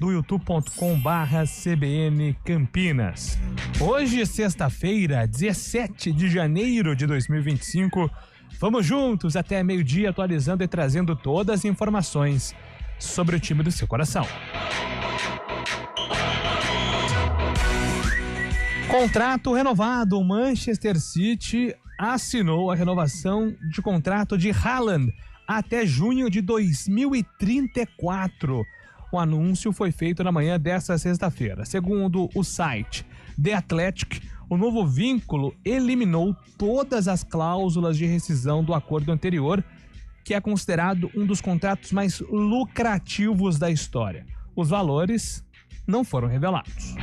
do youtube.com/CBN Campinas. Hoje, sexta-feira, 17 de janeiro de 2025, vamos juntos até meio-dia atualizando e trazendo todas as informações sobre o time do seu coração. Contrato renovado. O Manchester City assinou a renovação de contrato de Haaland até junho de 2034. O anúncio foi feito na manhã desta sexta-feira. Segundo o site The Athletic, o novo vínculo eliminou todas as cláusulas de rescisão do acordo anterior, que é considerado um dos contratos mais lucrativos da história. Os valores não foram revelados.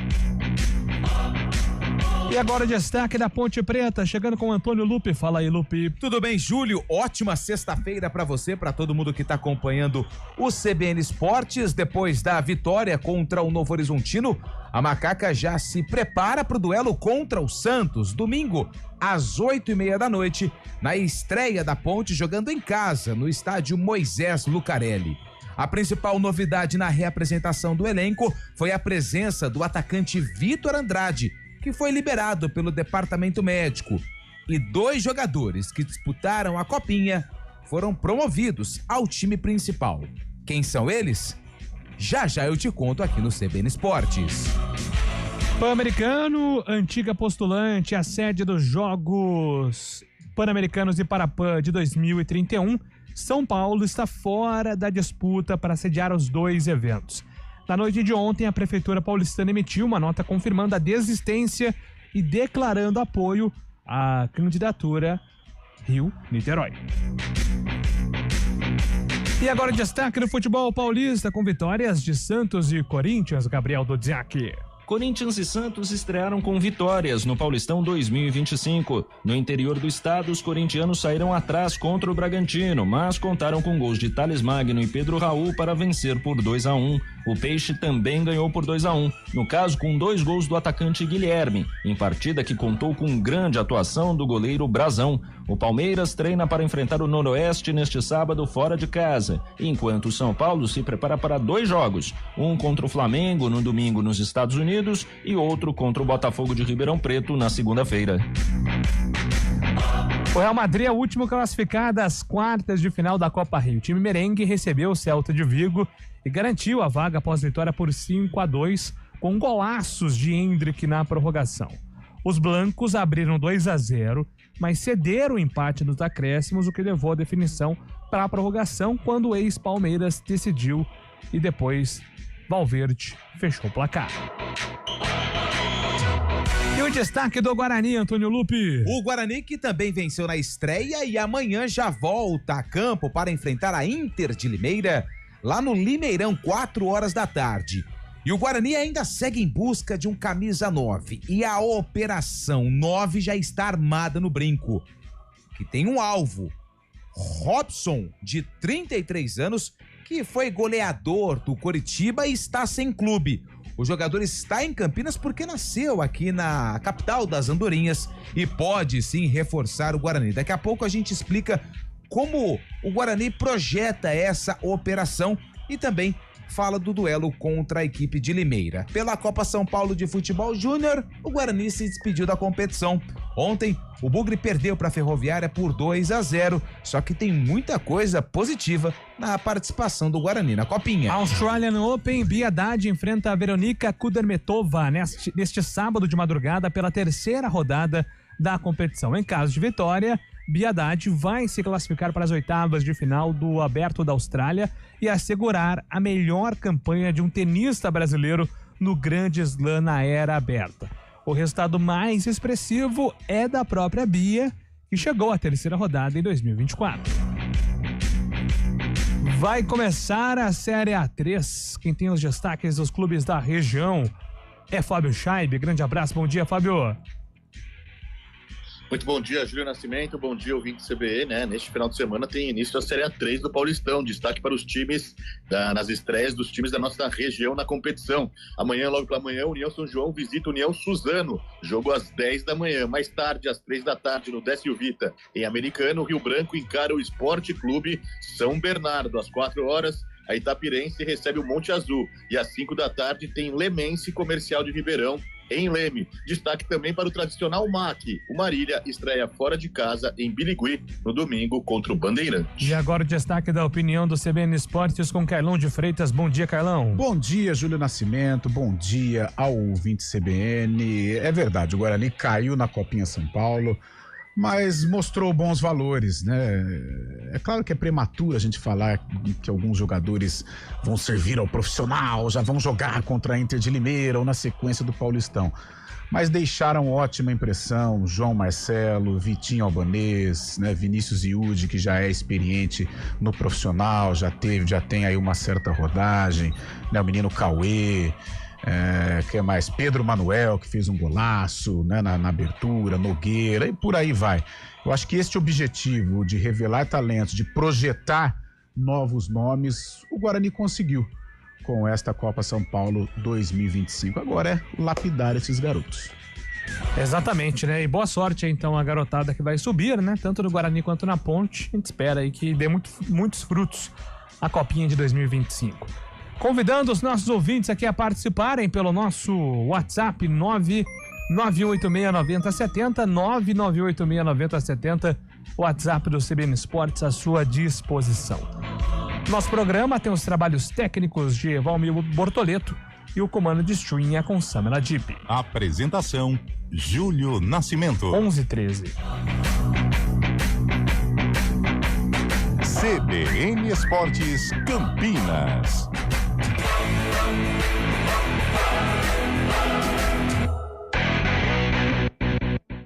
E agora o destaque da Ponte Preta, chegando com o Antônio Lupe. Fala aí, Lupe. Tudo bem, Júlio? Ótima sexta-feira para você, para todo mundo que tá acompanhando o CBN Esportes. Depois da vitória contra o Novo Horizontino, a Macaca já se prepara para o duelo contra o Santos, domingo, às 8h30 da noite, na estreia da Ponte, jogando em casa, no estádio Moisés Lucarelli. A principal novidade na reapresentação do elenco foi a presença do atacante Vitor Andrade, que foi liberado pelo departamento médico, e 2 jogadores que disputaram a Copinha foram promovidos ao time principal. Quem são eles? Já eu te conto aqui no CBN Esportes. Pan-Americano, antiga postulante, a sede dos Jogos Pan-Americanos e Parapan de 2031, São Paulo está fora da disputa para sediar os 2 eventos. Na noite de ontem, a Prefeitura Paulistana emitiu uma nota confirmando a desistência e declarando apoio à candidatura Rio-Niterói. E agora destaque do futebol paulista com vitórias de Santos e Corinthians, Gabriel Dodziak. Corinthians e Santos estrearam com vitórias no Paulistão 2025. No interior do estado, os corintianos saíram atrás contra o Bragantino, mas contaram com gols de Thales Magno e Pedro Raul para vencer por 2-1. O Peixe também ganhou por 2-1, no caso com 2 gols do atacante Guilherme, em partida que contou com grande atuação do goleiro Brazão. O Palmeiras treina para enfrentar o Noroeste neste sábado fora de casa, enquanto o São Paulo se prepara para 2 jogos, um contra o Flamengo no domingo nos Estados Unidos e outro contra o Botafogo de Ribeirão Preto na segunda-feira. O Real Madrid é o último classificado às quartas de final da Copa Rio. O time merengue recebeu o Celta de Vigo e garantiu a vaga após vitória por 5-2, com golaços de Endrick na prorrogação. Os blancos abriram 2-0, mas cederam o empate nos acréscimos, o que levou a definição para a prorrogação, quando o ex-Palmeiras decidiu e depois Valverde fechou o placar. E o destaque do Guarani, Antônio Lupe. O Guarani que também venceu na estreia e amanhã já volta a campo para enfrentar a Inter de Limeira, lá no Limeirão, 4h da tarde. E o Guarani ainda segue em busca de um camisa 9. E a Operação 9 já está armada no brinco, que tem um alvo. Robson, de 33 anos, que foi goleador do Coritiba e está sem clube. O jogador está em Campinas porque nasceu aqui na capital das Andorinhas e pode sim reforçar o Guarani. Daqui a pouco a gente explica como o Guarani projeta essa operação e também fala do duelo contra a equipe de Limeira. Pela Copa São Paulo de Futebol Júnior, o Guarani se despediu da competição. Ontem, o Bugre perdeu para a Ferroviária por 2-0, só que tem muita coisa positiva na participação do Guarani na Copinha. Australian Open, Bia Haddad enfrenta a Veronika Kudermetova neste sábado de madrugada pela 3ª rodada da competição. Em caso de vitória, Bia Haddad vai se classificar para as 8ª de final do Aberto da Austrália e assegurar a melhor campanha de um tenista brasileiro no Grande Slam na era aberta. O resultado mais expressivo é da própria Bia, que chegou à 3ª rodada em 2024. Vai começar a Série A3. Quem tem os destaques dos clubes da região é Fábio Scheibe. Grande abraço, bom dia, Fábio. Muito bom dia, Júlio Nascimento, bom dia, ouvinte CBE, né? Neste final de semana tem início a Série A3 do Paulistão, destaque para os times, nas estreias dos times da nossa região na competição. Amanhã, logo pela manhã, União São João visita União Suzano, jogo às 10 da manhã. Mais tarde, às 3 da tarde, no Décio Vita, em Americano, Rio Branco encara o Esporte Clube São Bernardo. Às 4 horas, a Itapirense recebe o Monte Azul. E às 5 da tarde tem Lemense Comercial de Ribeirão, em Leme. Destaque também para o tradicional MAC. O Marília estreia fora de casa em Birigui no domingo contra o Bandeirante. E agora o destaque da opinião do CBN Esportes com Carlão de Freitas. Bom dia, Carlão. Bom dia, Júlio Nascimento. Bom dia ao ouvinte CBN. É verdade, o Guarani caiu na Copinha São Paulo, mas mostrou bons valores, né? É claro que é prematuro a gente falar que alguns jogadores vão servir ao profissional, já vão jogar contra a Inter de Limeira ou na sequência do Paulistão. Mas deixaram ótima impressão, João Marcelo, Vitinho Albanês, né? Vinícius Iude, que já é experiente no profissional, já tem aí uma certa rodagem, né? O menino Cauê, que mais? Pedro Manuel, que fez um golaço, né, na abertura, Nogueira, e por aí vai. Eu acho que este objetivo de revelar talentos, de projetar novos nomes, o Guarani conseguiu com esta Copa São Paulo 2025. Agora é lapidar esses garotos. Exatamente, né? E boa sorte então a garotada que vai subir, né? Tanto no Guarani quanto na Ponte. A gente espera aí que dê muitos frutos a Copinha de 2025. Convidando os nossos ouvintes aqui a participarem pelo nosso WhatsApp 991869070, 991869070, WhatsApp do CBN Esportes à sua disposição. Nosso programa tem os trabalhos técnicos de Valmir Bortoleto e o comando de streaming é com Samela Dip. Apresentação, Júlio Nascimento. 11:13. CBN Esportes Campinas.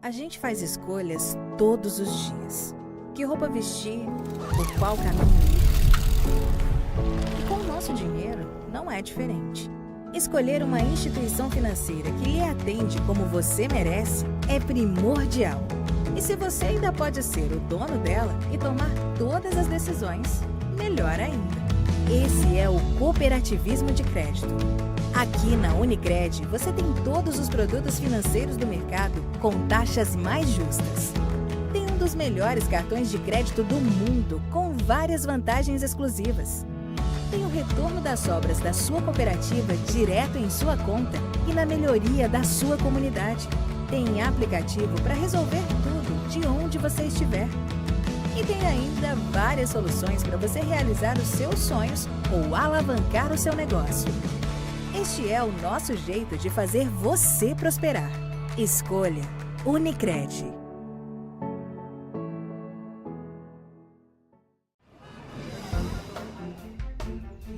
A gente faz escolhas todos os dias. Que roupa vestir, por qual caminho ir. E com o nosso dinheiro não é diferente. Escolher uma instituição financeira que lhe atende como você merece é primordial. E se você ainda pode ser o dono dela e tomar todas as decisões, melhor ainda. Esse é o cooperativismo de crédito. Aqui na Unicred, você tem todos os produtos financeiros do mercado com taxas mais justas. Tem um dos melhores cartões de crédito do mundo, com várias vantagens exclusivas. Tem o retorno das sobras da sua cooperativa direto em sua conta e na melhoria da sua comunidade. Tem aplicativo para resolver tudo de onde você estiver. E tem ainda várias soluções para você realizar os seus sonhos ou alavancar o seu negócio. Este é o nosso jeito de fazer você prosperar. Escolha Unicred.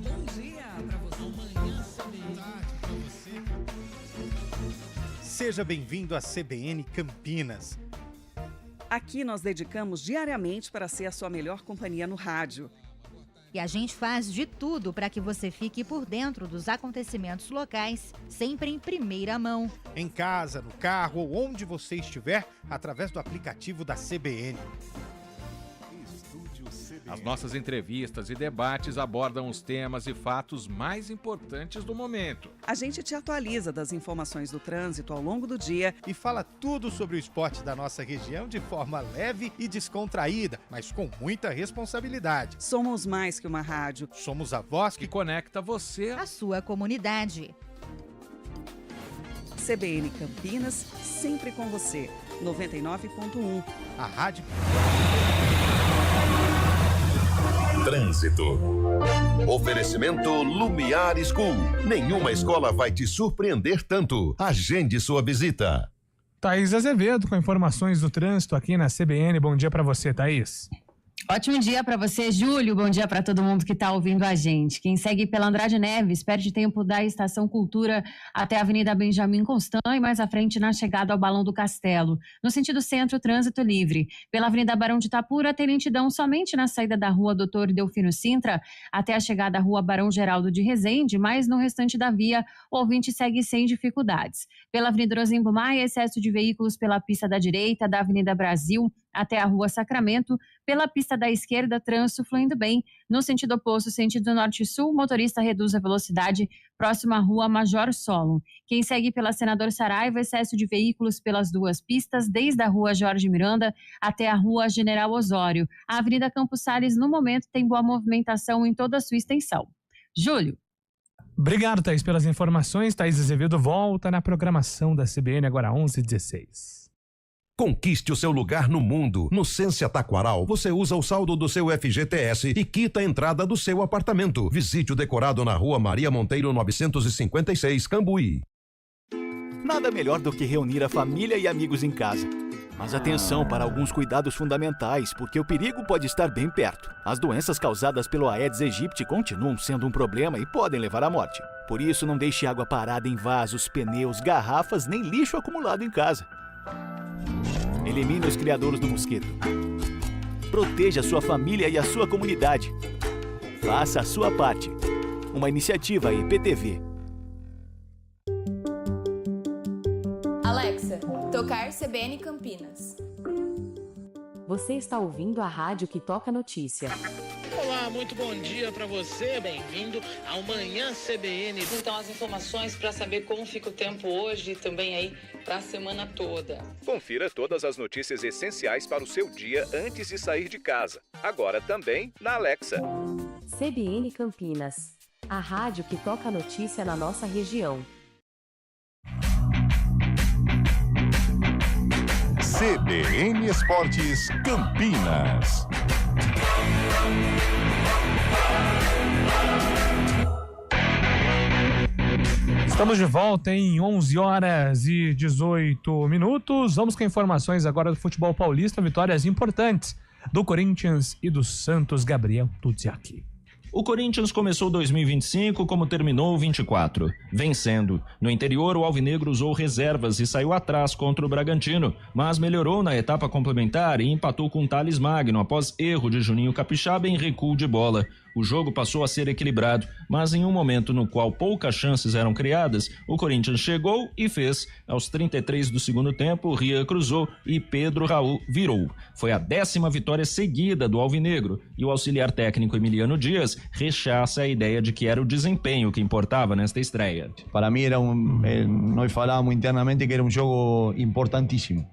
Bom dia para você. Seja bem-vindo à CBN Campinas. Aqui nós dedicamos diariamente para ser a sua melhor companhia no rádio. E a gente faz de tudo para que você fique por dentro dos acontecimentos locais, sempre em primeira mão. Em casa, no carro ou onde você estiver, através do aplicativo da CBN. As nossas entrevistas e debates abordam os temas e fatos mais importantes do momento. A gente te atualiza das informações do trânsito ao longo do dia e fala tudo sobre o esporte da nossa região de forma leve e descontraída, mas com muita responsabilidade. Somos mais que uma rádio. Somos a voz que conecta você à sua comunidade. CBN Campinas, sempre com você. 99.1. A rádio... Trânsito. Oferecimento Lumiar School. Nenhuma escola vai te surpreender tanto. Agende sua visita. Thaís Azevedo com informações do trânsito aqui na CBN. Bom dia para você, Thaís. Ótimo dia para você, Júlio. Bom dia para todo mundo que está ouvindo a gente. Quem segue pela Andrade Neves perde tempo da Estação Cultura até a Avenida Benjamin Constant e mais à frente na chegada ao Balão do Castelo. No sentido centro, trânsito livre. Pela Avenida Barão de Itapura, tem lentidão somente na saída da Rua Doutor Delfino Sintra até a chegada à Rua Barão Geraldo de Rezende, mas no restante da via, o ouvinte segue sem dificuldades. Pela Avenida Rosimbo Maia, excesso de veículos pela pista da direita da Avenida Brasil até a Rua Sacramento. Pela pista da esquerda, trânsito fluindo bem. No sentido oposto, sentido norte-sul, motorista reduz a velocidade próximo à Rua Major Solon. Quem segue pela Senador Saraiva, excesso de veículos pelas duas pistas, desde a Rua Jorge Miranda até a Rua General Osório. A Avenida Campos Sales, no momento, tem boa movimentação em toda a sua extensão. Júlio. Obrigado, Thaís, pelas informações. Thaís Azevedo volta na programação da CBN agora 11h16. Conquiste o seu lugar no mundo. No Ciência Taquaral, você usa o saldo do seu FGTS e quita a entrada do seu apartamento. Visite o decorado na Rua Maria Monteiro 956, Cambuí. Nada melhor do que reunir a família e amigos em casa. Mas atenção para alguns cuidados fundamentais, porque o perigo pode estar bem perto. As doenças causadas pelo Aedes aegypti continuam sendo um problema e podem levar à morte. Por isso, não deixe água parada em vasos, pneus, garrafas, nem lixo acumulado em casa. Elimine os criadouros do mosquito. Proteja a sua família e a sua comunidade. Faça a sua parte. Uma iniciativa IPTV. Alexa, tocar CBN Campinas. Você está ouvindo a rádio que toca notícia. Olá, muito bom dia para você, bem-vindo ao Manhã CBN. Então, as informações para saber como fica o tempo hoje e também aí para a semana toda. Confira todas as notícias essenciais para o seu dia antes de sair de casa. Agora também na Alexa. CBN Campinas, a rádio que toca notícia na nossa região. CBN Esportes Campinas. Estamos de volta em 11h18. Vamos com informações agora do futebol paulista, vitórias importantes do Corinthians e do Santos. Gabriel Tudziaki. O Corinthians começou 2025 como terminou o 24, vencendo. No interior, o Alvinegro usou reservas e saiu atrás contra o Bragantino, mas melhorou na etapa complementar e empatou com Thales Magno após erro de Juninho Capixaba em recuo de bola. O jogo passou a ser equilibrado, mas em um momento no qual poucas chances eram criadas, o Corinthians chegou e fez. Aos 33 do segundo tempo, Ria cruzou e Pedro Raul virou. Foi a 10ª vitória seguida do Alvinegro e o auxiliar técnico Emiliano Dias rechaça a ideia de que era o desempenho que importava nesta estreia. Para mim nós falávamos internamente que era um jogo importantíssimo,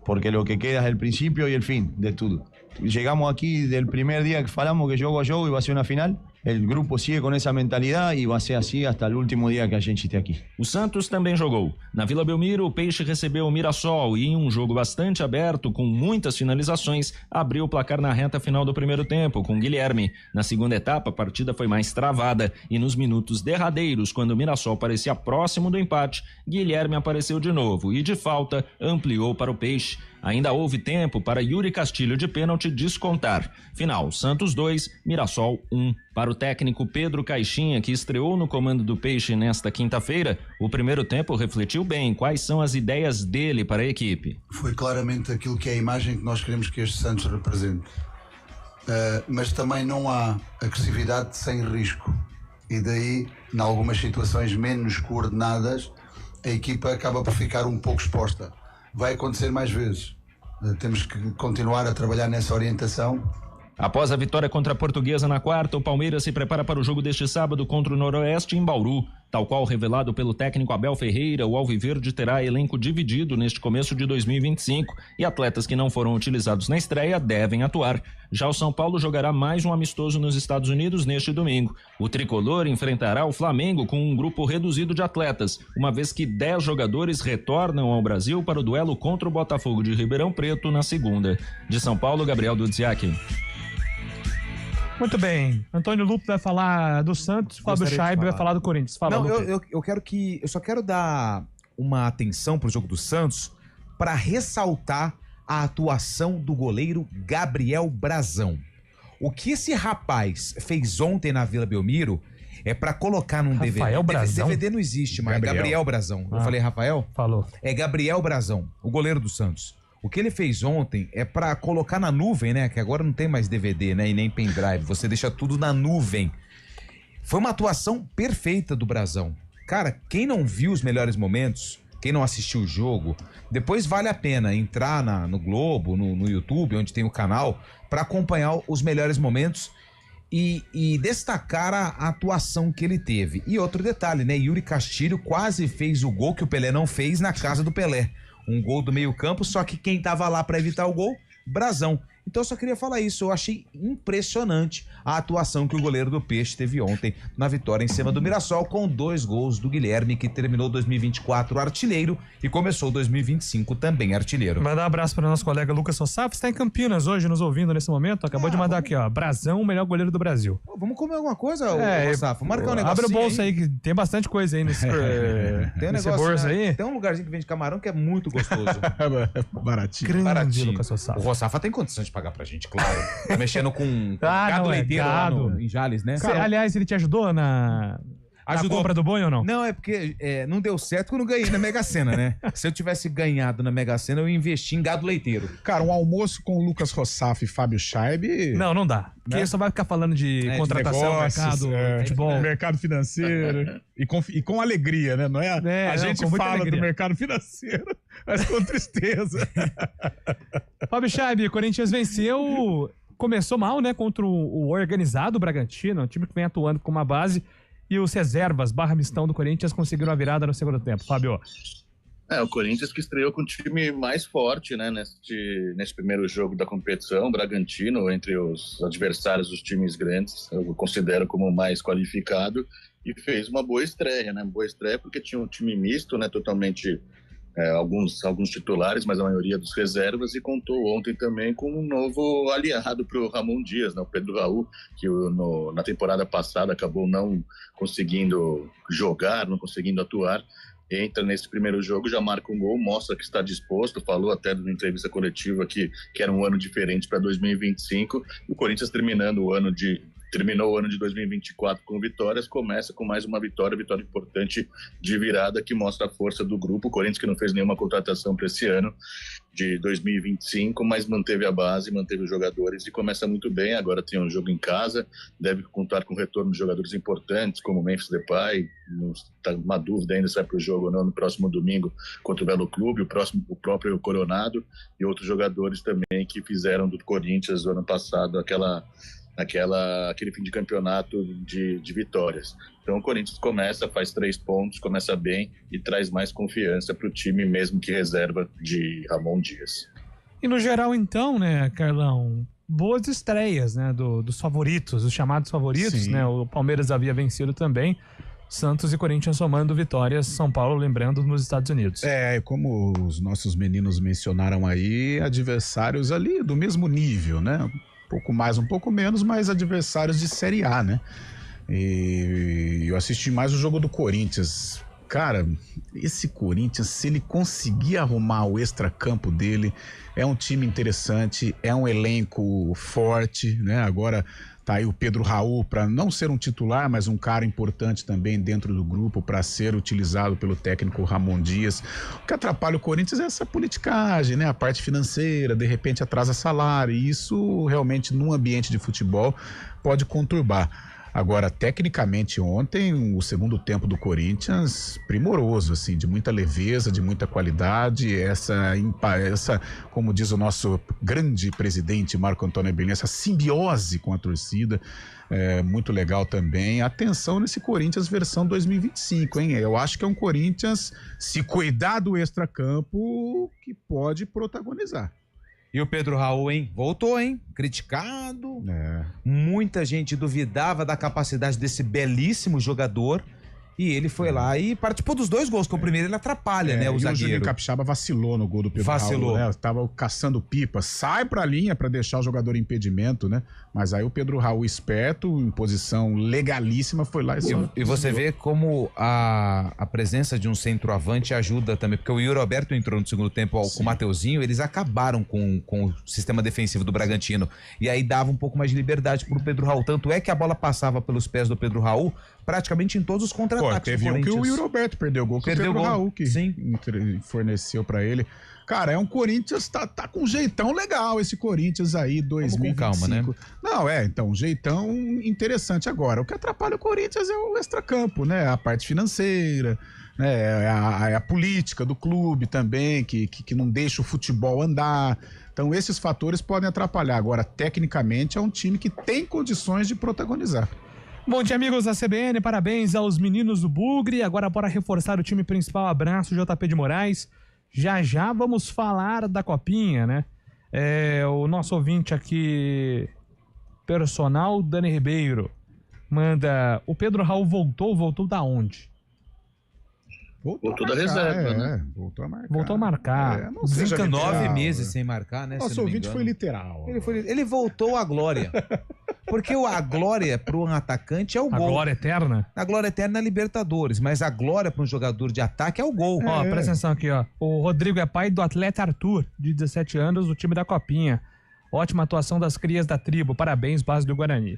porque lo que queda es el principio y el fin de todo. Llegamos aquí del primer día que falamos que jogo a jogo iba a ser una final. El grupo sigue com essa mentalidade e vai ser assim até o último dia que a gente esteja aqui. O Santos também jogou. Na Vila Belmiro, o Peixe recebeu o Mirassol e em um jogo bastante aberto, com muitas finalizações, abriu o placar na reta final do primeiro tempo, com Guilherme. Na segunda etapa, a partida foi mais travada e nos minutos derradeiros, quando o Mirassol parecia próximo do empate, Guilherme apareceu de novo e, de falta, ampliou para o Peixe. Ainda houve tempo para Yuri Castilho de pênalti descontar. Final, Santos 2, Mirassol 1. Para o técnico Pedro Caixinha, que estreou no comando do Peixe nesta quinta-feira, o primeiro tempo refletiu bem quais são as ideias dele para a equipe. Foi claramente aquilo que é a imagem que nós queremos que este Santos represente. Mas também não há agressividade sem risco. E daí, em algumas situações menos coordenadas, a equipa acaba por ficar um pouco exposta. Vai acontecer mais vezes. Temos que continuar a trabalhar nessa orientação. Após a vitória contra a Portuguesa na quarta, o Palmeiras se prepara para o jogo deste sábado contra o Noroeste em Bauru. Tal qual revelado pelo técnico Abel Ferreira, o Alviverde terá elenco dividido neste começo de 2025 e atletas que não foram utilizados na estreia devem atuar. Já o São Paulo jogará mais um amistoso nos Estados Unidos neste domingo. O tricolor enfrentará o Flamengo com um grupo reduzido de atletas, uma vez que 10 jogadores retornam ao Brasil para o duelo contra o Botafogo de Ribeirão Preto na segunda. De São Paulo, Gabriel Dudziak. Muito bem, Antônio Lupo vai falar do Santos, Fábio Scheibe vai falar do Corinthians. Fala, não, eu só quero dar uma atenção pro jogo do Santos para ressaltar a atuação do goleiro Gabriel Brazão. O que esse rapaz fez ontem na Vila Belmiro é para colocar num DVD. Rafael Brazão? DVD não existe mais, Gabriel Brazão. Eu falei Rafael? Falou. É Gabriel Brazão, o goleiro do Santos. O que ele fez ontem é pra colocar na nuvem, né? Que agora não tem mais DVD, né? E nem pendrive. Você deixa tudo na nuvem. Foi uma atuação perfeita do Brazão. Cara, quem não viu os melhores momentos, quem não assistiu o jogo, depois vale a pena entrar no Globo, no YouTube, onde tem o canal, pra acompanhar os melhores momentos e destacar a atuação que ele teve. E outro detalhe, né? Yuri Castilho quase fez o gol que o Pelé não fez na casa do Pelé. Um gol do meio campo, só que quem tava lá para evitar o gol, Brazão. Então eu só queria falar isso, eu achei impressionante a atuação que o goleiro do Peixe teve ontem na vitória em cima do Mirassol, com 2 gols do Guilherme, que terminou 2024 artilheiro e começou 2025 também artilheiro. Mandar um abraço para o nosso colega Lucas Rossaf, está em Campinas hoje, nos ouvindo nesse momento, acabou de mandar aqui, ó, Brazão, o melhor goleiro do Brasil. Vamos comer alguma coisa, Rossaf? Marcar um negócio. Abre o bolso aí, que tem bastante coisa aí nesse, tem um negócio, bolso aí. Tem um lugarzinho que vende camarão que é muito gostoso. Baratinho. Grande Baratinho. Lucas Rossaf. O Rossaf tem condições de pagar pra gente, claro. Tá mexendo com gado leiteiro lá em Jales, né? Aliás, ele te ajudou na compra do boi ou não? Não, é porque não deu certo quando eu ganhei na Mega Sena, né? Se eu tivesse ganhado na Mega Sena, eu investi em gado leiteiro. Cara, um almoço com o Lucas Rossaf e Fábio Scheib... Não dá. Porque só vai ficar falando de contratação, de negócios, mercado, futebol. Mercado financeiro. e com alegria, né? Não é? A gente fala do mercado financeiro, mas com tristeza. Fábio Scheib, o Corinthians venceu, começou mal, né? Contra o organizado Bragantino, um time que vem atuando com uma base, e os reservas, /mistão do Corinthians, conseguiram a virada no segundo tempo. Fábio. O Corinthians que estreou com o time mais forte, né, nesse primeiro jogo da competição, Bragantino, entre os adversários dos times grandes, eu considero como o mais qualificado, e fez uma boa estreia, né, boa estreia porque tinha um time misto, né, totalmente, alguns titulares, mas a maioria dos reservas, e contou ontem também com um novo aliado para o Ramon Dias, né, o Pedro Raul, que na temporada passada acabou não conseguindo jogar, não conseguindo atuar. Entra nesse primeiro jogo, já marca um gol, mostra que está disposto, falou até numa entrevista coletiva que era um ano diferente para 2025, o Corinthians terminou o ano de 2024 com vitórias, começa com mais uma vitória importante de virada que mostra a força do grupo. O Corinthians que não fez nenhuma contratação para esse ano de 2025, mas manteve a base, manteve os jogadores e começa muito bem. Agora tem um jogo em casa, deve contar com o retorno de jogadores importantes como o Memphis Depay, está uma dúvida ainda se vai para o jogo ou não no próximo domingo contra o Belo Clube, o próprio Coronado e outros jogadores também que fizeram do Corinthians no ano passado aquele fim de campeonato de vitórias. Então o Corinthians faz 3 pontos, começa bem e traz mais confiança para o time mesmo que reserva de Ramon Dias. E no geral então, né, Carlão, boas estreias, né, dos favoritos, os chamados favoritos. Sim. Né, o Palmeiras havia vencido também, Santos e Corinthians somando vitórias, São Paulo, lembrando, nos Estados Unidos. Como os nossos meninos mencionaram aí, adversários ali do mesmo nível, né? Um pouco mais, um pouco menos, mas adversários de Série A, né? E eu assisti mais o jogo do Corinthians. Cara, esse Corinthians, se ele conseguir arrumar o extracampo dele, é um time interessante, é um elenco forte, né? Agora tá aí o Pedro Raul para não ser um titular, mas um cara importante também dentro do grupo para ser utilizado pelo técnico Ramon Dias. O que atrapalha o Corinthians é essa politicagem, né? A parte financeira, de repente atrasa salário, e isso realmente num ambiente de futebol pode conturbar. Agora, tecnicamente ontem, o segundo tempo do Corinthians, primoroso, assim, de muita leveza, de muita qualidade, essa, como diz o nosso grande presidente Marco Antônio Belin, essa simbiose com a torcida, muito legal também. Atenção nesse Corinthians versão 2025, hein? Eu acho que é um Corinthians, se cuidar do extracampo, que pode protagonizar. E o Pedro Raul, hein? Voltou, hein? Criticado. Muita gente duvidava da capacidade desse belíssimo jogador. E ele foi lá e participou dos 2 gols, que o primeiro ele atrapalha, né, o zagueiro. O Juninho Capixaba vacilou no gol do Pedro Raul, né? Tava caçando pipa, sai pra linha pra deixar o jogador em impedimento, né? Mas aí o Pedro Raul, esperto, em posição legalíssima, foi lá e você vê como a presença de um centroavante ajuda também, porque o Yuri Alberto entrou no segundo tempo com o Mateuzinho, eles acabaram com o sistema defensivo do Bragantino, e aí dava um pouco mais de liberdade pro Pedro Raul, tanto é que a bola passava pelos pés do Pedro Raul praticamente em todos os contra-ataques. Teve um que o Yuri Alberto perdeu o gol, que perdeu o Pedro Raul, que forneceu pra ele. Cara, é um Corinthians, tá com um jeitão legal esse Corinthians aí, 2025. Com calma, né? Não, então, um jeitão interessante agora. O que atrapalha o Corinthians é o extracampo, né? A parte financeira, né? A política do clube também, que não deixa o futebol andar. Então, esses fatores podem atrapalhar. Agora, tecnicamente, é um time que tem condições de protagonizar. Bom dia, amigos da CBN, parabéns aos meninos do Bugre. Agora, bora reforçar o time principal. Abraço, JP de Moraes. Já vamos falar da Copinha, né? O nosso ouvinte aqui, personal Dani Ribeiro, manda: o Pedro Raul voltou da onde? Voltou da reserva, né? Voltou a marcar. Não seja 9 meses sem marcar, né? Nosso ouvinte foi literal. Ele voltou à glória. Porque a glória para um atacante é o gol. A glória eterna? A glória eterna é Libertadores, mas a glória para um jogador de ataque é o gol. Ó, presta atenção aqui, ó. O Rodrigo é pai do atleta Arthur, de 17 anos, do time da Copinha. Ótima atuação das crias da tribo. Parabéns, base do Guarani.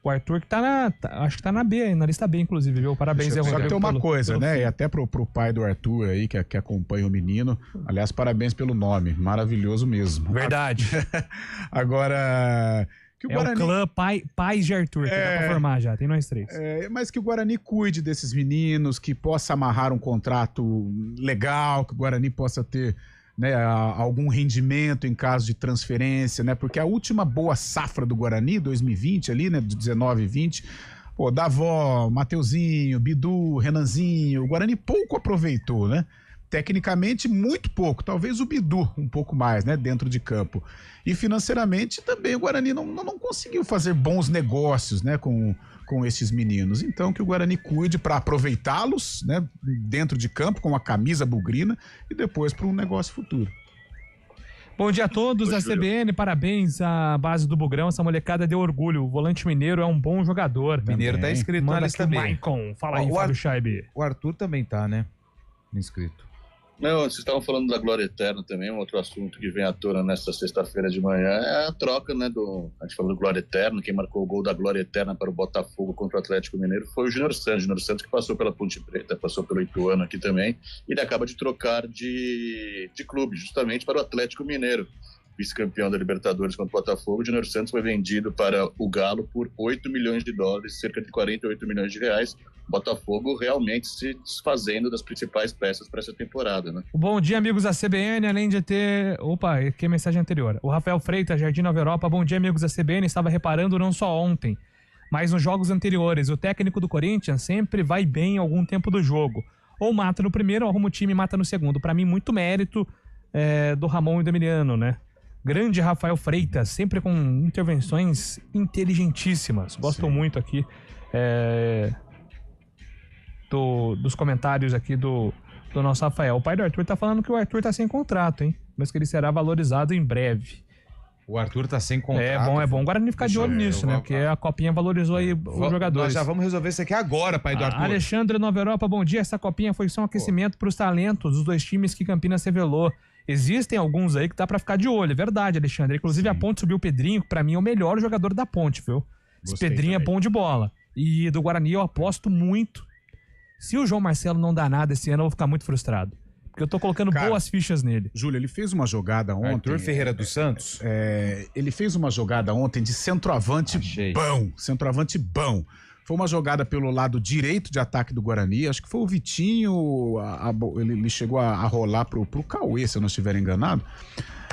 O Arthur que acho que tá na B, na lista B, inclusive, viu? Parabéns aí, Rodrigo. Só tem uma coisa, né? E até pro pai do Arthur aí, que acompanha o menino. Aliás, parabéns pelo nome. Maravilhoso mesmo. Verdade. Agora... Que o Guarani... o clã Pais de Arthur, que dá pra formar já, tem nós 3. Mas que o Guarani cuide desses meninos, que possa amarrar um contrato legal, que o Guarani possa ter, né, algum rendimento em caso de transferência, né? Porque a última boa safra do Guarani, 2020 ali, né, de 19 e 20, Davó, Mateuzinho, Bidu, Renanzinho, o Guarani pouco aproveitou, né? Tecnicamente, muito pouco. Talvez o Bidu um pouco mais, né? Dentro de campo. E financeiramente também o Guarani não conseguiu fazer bons negócios, né? Com esses meninos. Então que o Guarani cuide para aproveitá-los, né? Dentro de campo, com a camisa bugrina, e depois para um negócio futuro. Bom dia a todos da CBN, parabéns à base do Bugrão, essa molecada deu orgulho, o volante mineiro é um bom jogador. Mineiro tá inscrito na lista B. Maicon, fala aí, Fábio Scheibe. O Arthur também tá, né? Inscrito. Não, vocês estavam falando da Glória Eterna também, um outro assunto que vem à tona nesta sexta-feira de manhã é a troca, né, a gente falou do Glória Eterna, quem marcou o gol da Glória Eterna para o Botafogo contra o Atlético Mineiro foi o Júnior Santos que passou pela Ponte Preta, passou pelo Ituano aqui também, e ele acaba de trocar de clube, justamente para o Atlético Mineiro. Vice-campeão da Libertadores contra o Botafogo, o Júnior Santos foi vendido para o Galo por $8 milhões, cerca de 48 milhões de reais. O Botafogo realmente se desfazendo das principais peças para essa temporada, né? Bom dia, amigos da CBN, além de ter... Opa, aqui é a mensagem anterior. O Rafael Freitas, Jardim Nova Europa. Bom dia, amigos da CBN. Estava reparando não só ontem, mas nos jogos anteriores. O técnico do Corinthians sempre vai bem em algum tempo do jogo. Ou mata no primeiro, ou arruma o time e mata no segundo. Para mim, muito mérito do Ramon e do Emiliano, né? Grande Rafael Freitas, sempre com intervenções inteligentíssimas. Gosto muito aqui dos comentários aqui do nosso Rafael. O pai do Arthur tá falando que o Arthur tá sem contrato, hein? Mas que ele será valorizado em breve. O Arthur tá sem contrato. É bom. Agora nem ficar de olho nisso, né? Porque a Copinha valorizou aí os jogadores. Nós já vamos resolver isso aqui agora, pai do Arthur. Alexandre Nova Europa, bom dia. Essa Copinha foi só um aquecimento para os talentos dos dois times que Campinas revelou. Existem alguns aí que dá pra ficar de olho, é verdade, Alexandre. Inclusive, a Ponte subiu o Pedrinho, que pra mim é o melhor jogador da Ponte, viu? Esse Pedrinho também é bom de bola. E do Guarani eu aposto muito. Se o João Marcelo não dá nada esse ano, eu vou ficar muito frustrado. Porque eu tô colocando boas fichas nele. Júlio, ele fez uma jogada ontem... Arthur Ferreira dos Santos? Ele fez uma jogada ontem de centroavante bom. Centroavante bom. Foi uma jogada pelo lado direito de ataque do Guarani. Acho que foi o Vitinho. Ele chegou a rolar pro Cauê, se eu não estiver enganado.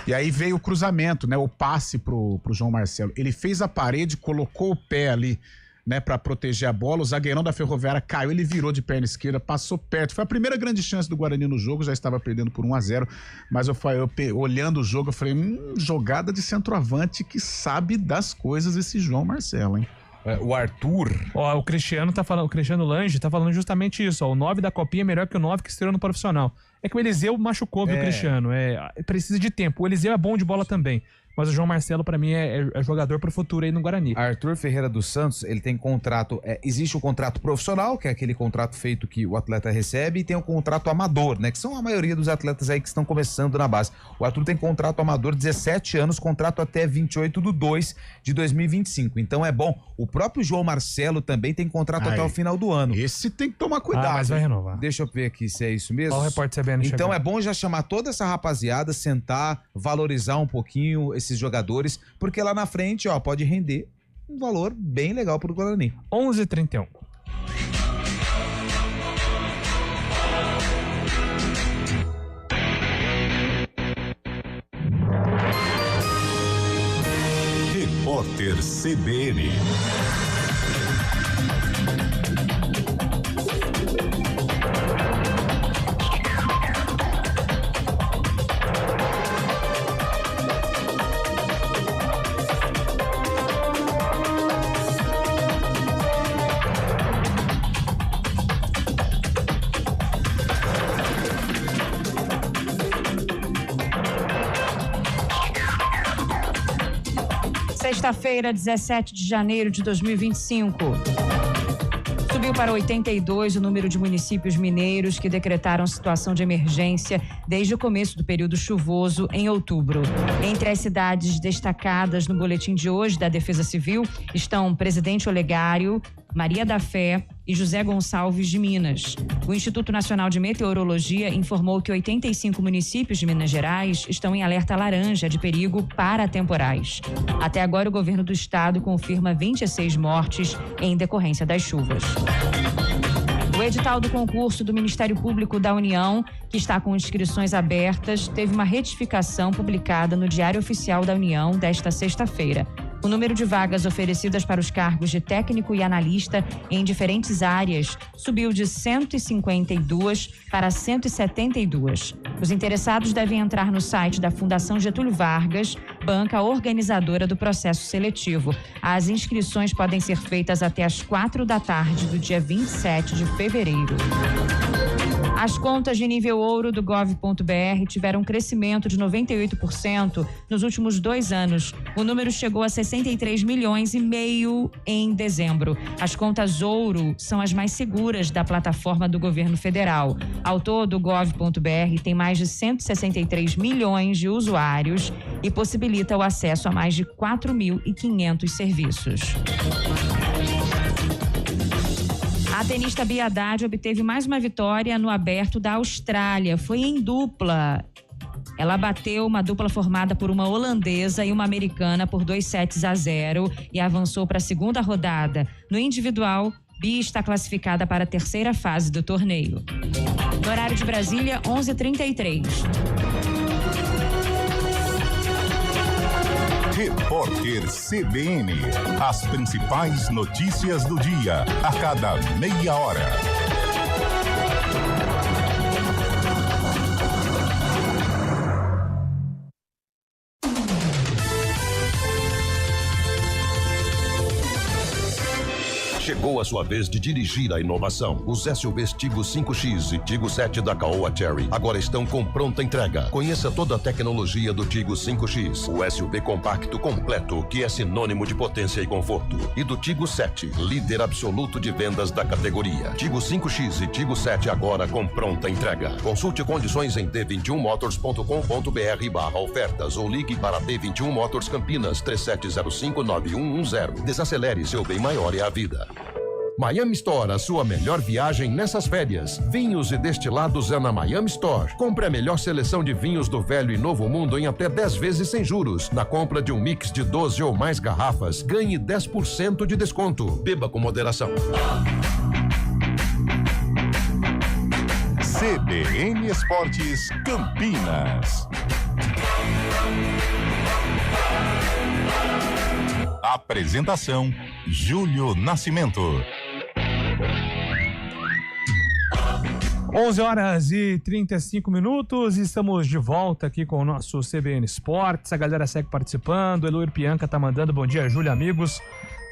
E aí veio o cruzamento, né? O passe pro João Marcelo. Ele fez a parede, colocou o pé ali, né? Pra proteger a bola. O zagueirão da Ferroviária caiu, ele virou de perna esquerda, passou perto. Foi a primeira grande chance do Guarani no jogo. Já estava perdendo por 1-0. Mas eu olhando o jogo, eu falei, jogada de centroavante que sabe das coisas esse João Marcelo, hein? O Arthur. Ó, o Cristiano Lange tá falando justamente isso. Ó, o 9 da Copinha é melhor que o 9 que estreou no profissional. É que o Eliseu machucou, viu, Cristiano? Precisa de tempo. O Eliseu é bom de bola também. Mas o João Marcelo, pra mim, é jogador pro futuro aí no Guarani. Arthur Ferreira dos Santos, ele tem contrato... existe o contrato profissional, que é aquele contrato feito que o atleta recebe, e tem o contrato amador, né? Que são a maioria dos atletas aí que estão começando na base. O Arthur tem contrato amador, 17 anos, contrato até 28/2/2025. Então é bom. O próprio João Marcelo também tem contrato até o final do ano. Esse tem que tomar cuidado. Mas vai renovar. Deixa eu ver aqui se é isso mesmo. Olha o repórter CBN Então chegando. é bom já chamar toda essa rapaziada, sentar, valorizar um pouquinho esses jogadores, porque lá na frente, ó, pode render um valor bem legal pro Guarani. 11h31. Repórter CBN. Sexta-feira, 17 de janeiro de 2025. Subiu para 82 o número de municípios mineiros que decretaram situação de emergência desde o começo do período chuvoso em outubro. Entre as cidades destacadas no boletim de hoje da Defesa Civil estão Presidente Olegário, Maria da Fé e José Gonçalves de Minas. O Instituto Nacional de Meteorologia informou que 85 municípios de Minas Gerais estão em alerta laranja de perigo para temporais. Até agora, o governo do estado confirma 26 mortes em decorrência das chuvas. O edital do concurso do Ministério Público da União, que está com inscrições abertas, teve uma retificação publicada no Diário Oficial da União desta sexta-feira. O número de vagas oferecidas para os cargos de técnico e analista em diferentes áreas subiu de 152 para 172. Os interessados devem entrar no site da Fundação Getúlio Vargas, banca organizadora do processo seletivo. As inscrições podem ser feitas até às 16h do dia 27 de fevereiro. As contas de nível ouro do gov.br tiveram um crescimento de 98% nos últimos 2 anos. O número chegou a 63 milhões e meio em dezembro. As contas ouro são as mais seguras da plataforma do governo federal. Ao todo, o gov.br tem mais de 163 milhões de usuários e possibilita o acesso a mais de 4.500 serviços. A tenista Bia Haddad obteve mais uma vitória no Aberto da Austrália. Foi em dupla. Ela bateu uma dupla formada por uma holandesa e uma americana por 2-0 e avançou para a segunda rodada. No individual, Bia está classificada para a terceira fase do torneio. No horário de Brasília, 11h33. Repórter CBN. As principais notícias do dia, a cada meia hora. Chegou a sua vez de dirigir a inovação. Os SUVs Tigo 5X e Tigo 7 da Caoa Chery agora estão com pronta entrega. Conheça toda a tecnologia do Tigo 5X, o SUV compacto completo que é sinônimo de potência e conforto. E do Tigo 7, líder absoluto de vendas da categoria. Tigo 5X e Tigo 7 agora com pronta entrega. Consulte condições em d21motors.com.br/ofertas ou ligue para D21 Motors Campinas 37059110. Desacelere, seu bem maior é a vida. Miami Store, a sua melhor viagem nessas férias. Vinhos e destilados é na Miami Store. Compre a melhor seleção de vinhos do velho e novo mundo em até 10 vezes sem juros. Na compra de um mix de 12 ou mais garrafas, ganhe 10% de desconto. Beba com moderação. CBN Esportes Campinas. Apresentação: Júlio Nascimento. 11h35, estamos de volta aqui com o nosso CBN Esportes. A galera segue participando. Eloir Pianca tá mandando bom dia, Júlio, amigos.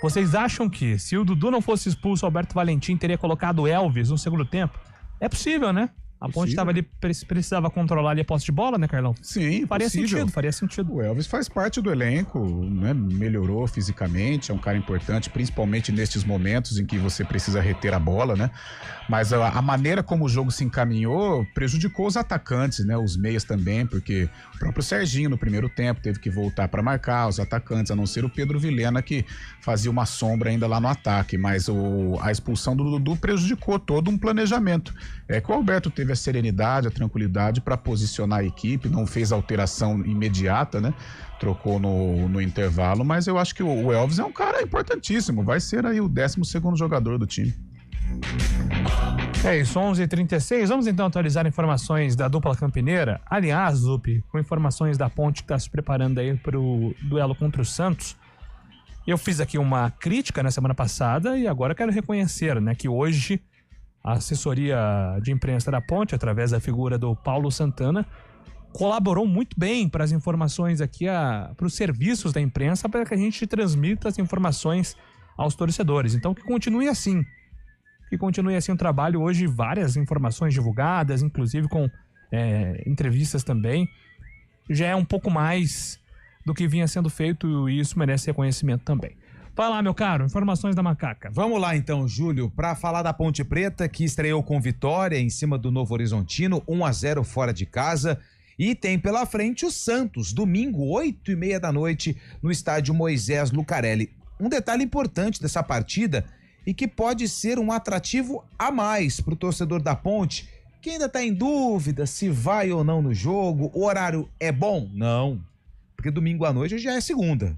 Vocês acham que se o Dudu não fosse expulso, o Alberto Valentim teria colocado o Elvis no segundo tempo? É possível, né? A Ponte estava ali, precisava controlar ali a posse de bola, né, Carlão? Sim, faria sentido. O Elvis faz parte do elenco, né? Melhorou fisicamente, é um cara importante, principalmente nestes momentos em que você precisa reter a bola, né? Mas a maneira como o jogo se encaminhou prejudicou os atacantes, né? Os meias também, porque o próprio Serginho no primeiro tempo teve que voltar para marcar os atacantes, a não ser o Pedro Vilhena, que fazia uma sombra ainda lá no ataque, mas a expulsão do Dudu prejudicou todo um planejamento. É que o Alberto teve a serenidade, a tranquilidade para posicionar a equipe, não fez alteração imediata, né? Trocou no intervalo, mas eu acho que o Elvis é um cara importantíssimo, vai ser aí o 12º jogador do time. É isso, 11h36, vamos então atualizar informações da dupla campineira. Aliás, Lupe, com informações da Ponte que está se preparando aí para o duelo contra o Santos. Eu fiz aqui uma crítica na semana passada e agora quero reconhecer, né, que hoje a assessoria de imprensa da Ponte, através da figura do Paulo Santana, colaborou muito bem para as informações aqui, para os serviços da imprensa, para que a gente transmita as informações aos torcedores. Então, que continue assim. Que continue assim o trabalho. Hoje, várias informações divulgadas, inclusive com entrevistas também. Já é um pouco mais do que vinha sendo feito, e isso merece reconhecimento também. Vai lá, meu caro, informações da Macaca. Vamos lá então, Júlio, para falar da Ponte Preta, que estreou com vitória em cima do Novo Horizontino, 1-0 fora de casa. E tem pela frente o Santos, domingo, 8h30 da noite, no estádio Moisés Lucarelli. Um detalhe importante dessa partida e que pode ser um atrativo a mais para o torcedor da Ponte, que ainda está em dúvida se vai ou não no jogo. O horário é bom? Não, porque domingo à noite já é segunda.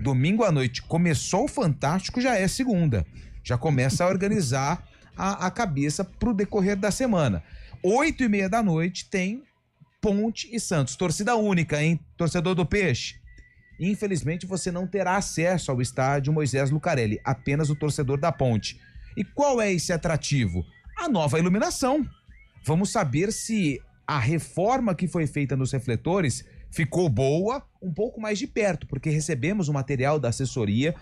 Domingo à noite começou o Fantástico, já é segunda. Já começa a organizar a cabeça pro decorrer da semana. 8h30 da noite tem Ponte e Santos. Torcida única, hein? Torcedor do Peixe. Infelizmente você não terá acesso ao estádio Moisés Lucarelli, apenas o torcedor da Ponte. E qual é esse atrativo? A nova iluminação. Vamos saber se a reforma que foi feita nos refletores ficou boa, um pouco mais de perto, porque recebemos o material da assessoria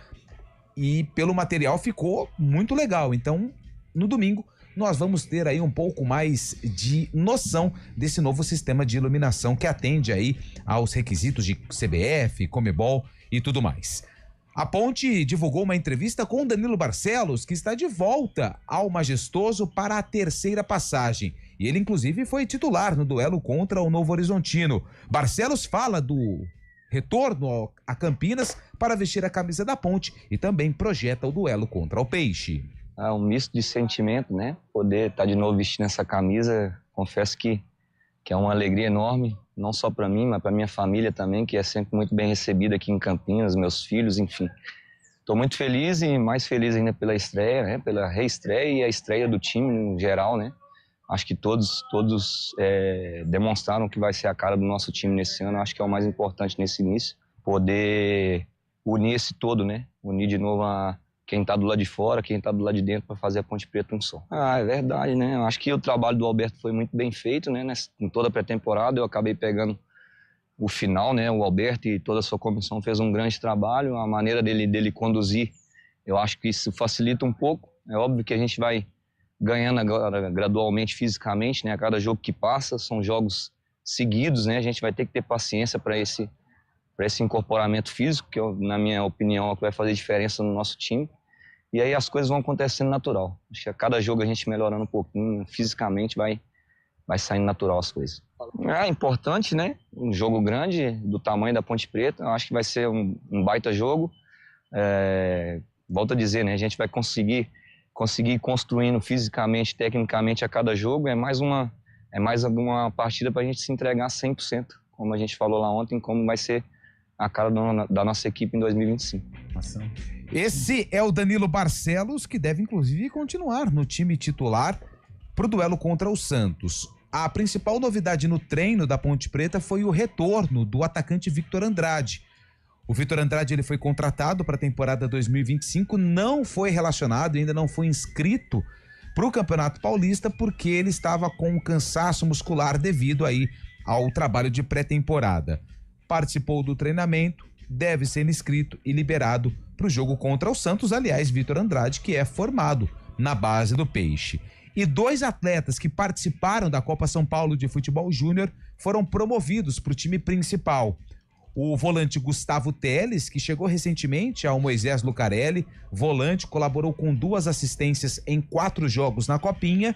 e pelo material ficou muito legal. Então, no domingo, nós vamos ter aí um pouco mais de noção desse novo sistema de iluminação que atende aí aos requisitos de CBF, Conmebol e tudo mais. A Ponte divulgou uma entrevista com Danilo Barcelos, que está de volta ao Majestoso para a terceira passagem. E ele, inclusive, foi titular no duelo contra o Novo Horizontino. Barcelos fala do retorno a Campinas para vestir a camisa da Ponte e também projeta o duelo contra o Peixe. É um misto de sentimento, né? Poder estar de novo vestindo essa camisa, confesso que é uma alegria enorme, não só para mim, mas para minha família também, que é sempre muito bem recebida aqui em Campinas, meus filhos, enfim. Estou muito feliz e mais feliz ainda pela estreia, né? Pela reestreia e a estreia do time no geral, né? Acho que todos demonstraram que vai ser a cara do nosso time nesse ano. Acho que é o mais importante nesse início. Poder unir esse todo, né? Unir de novo quem está do lado de fora, quem está do lado de dentro para fazer a Ponte Preta um só. É verdade, né? Acho que o trabalho do Alberto foi muito bem feito, né? Em toda a pré-temporada eu acabei pegando o final, né? O Alberto e toda a sua comissão fez um grande trabalho. A maneira dele conduzir, eu acho que isso facilita um pouco. É óbvio que a gente vai ganhando agora gradualmente fisicamente, né? A cada jogo que passa, são jogos seguidos, né? A gente vai ter que ter paciência para esse incorporamento físico, que na minha opinião é o que vai fazer diferença no nosso time. E aí as coisas vão acontecendo natural. Acho que a cada jogo a gente melhorando um pouquinho, fisicamente vai saindo natural as coisas. É importante, né? Um jogo grande, do tamanho da Ponte Preta, eu acho que vai ser um baita jogo. Volto a dizer, né? A gente vai conseguir ir construindo fisicamente, tecnicamente a cada jogo. É mais uma partida para a gente se entregar 100%, como a gente falou lá ontem, como vai ser a cara da nossa equipe em 2025. Esse é o Danilo Barcelos, que deve inclusive continuar no time titular para o duelo contra o Santos. A principal novidade no treino da Ponte Preta foi o retorno do atacante Victor Andrade. O Victor Andrade ele foi contratado para a temporada 2025, não foi relacionado, ainda não foi inscrito para o Campeonato Paulista porque ele estava com um cansaço muscular devido aí ao trabalho de pré-temporada. Participou do treinamento, deve ser inscrito e liberado para o jogo contra o Santos. Aliás, Victor Andrade, que é formado na base do Peixe. E 2 atletas que participaram da Copa São Paulo de Futebol Júnior foram promovidos para o time principal. O volante Gustavo Teles, que chegou recentemente ao Moisés Lucarelli, volante, colaborou com 2 assistências em 4 jogos na Copinha.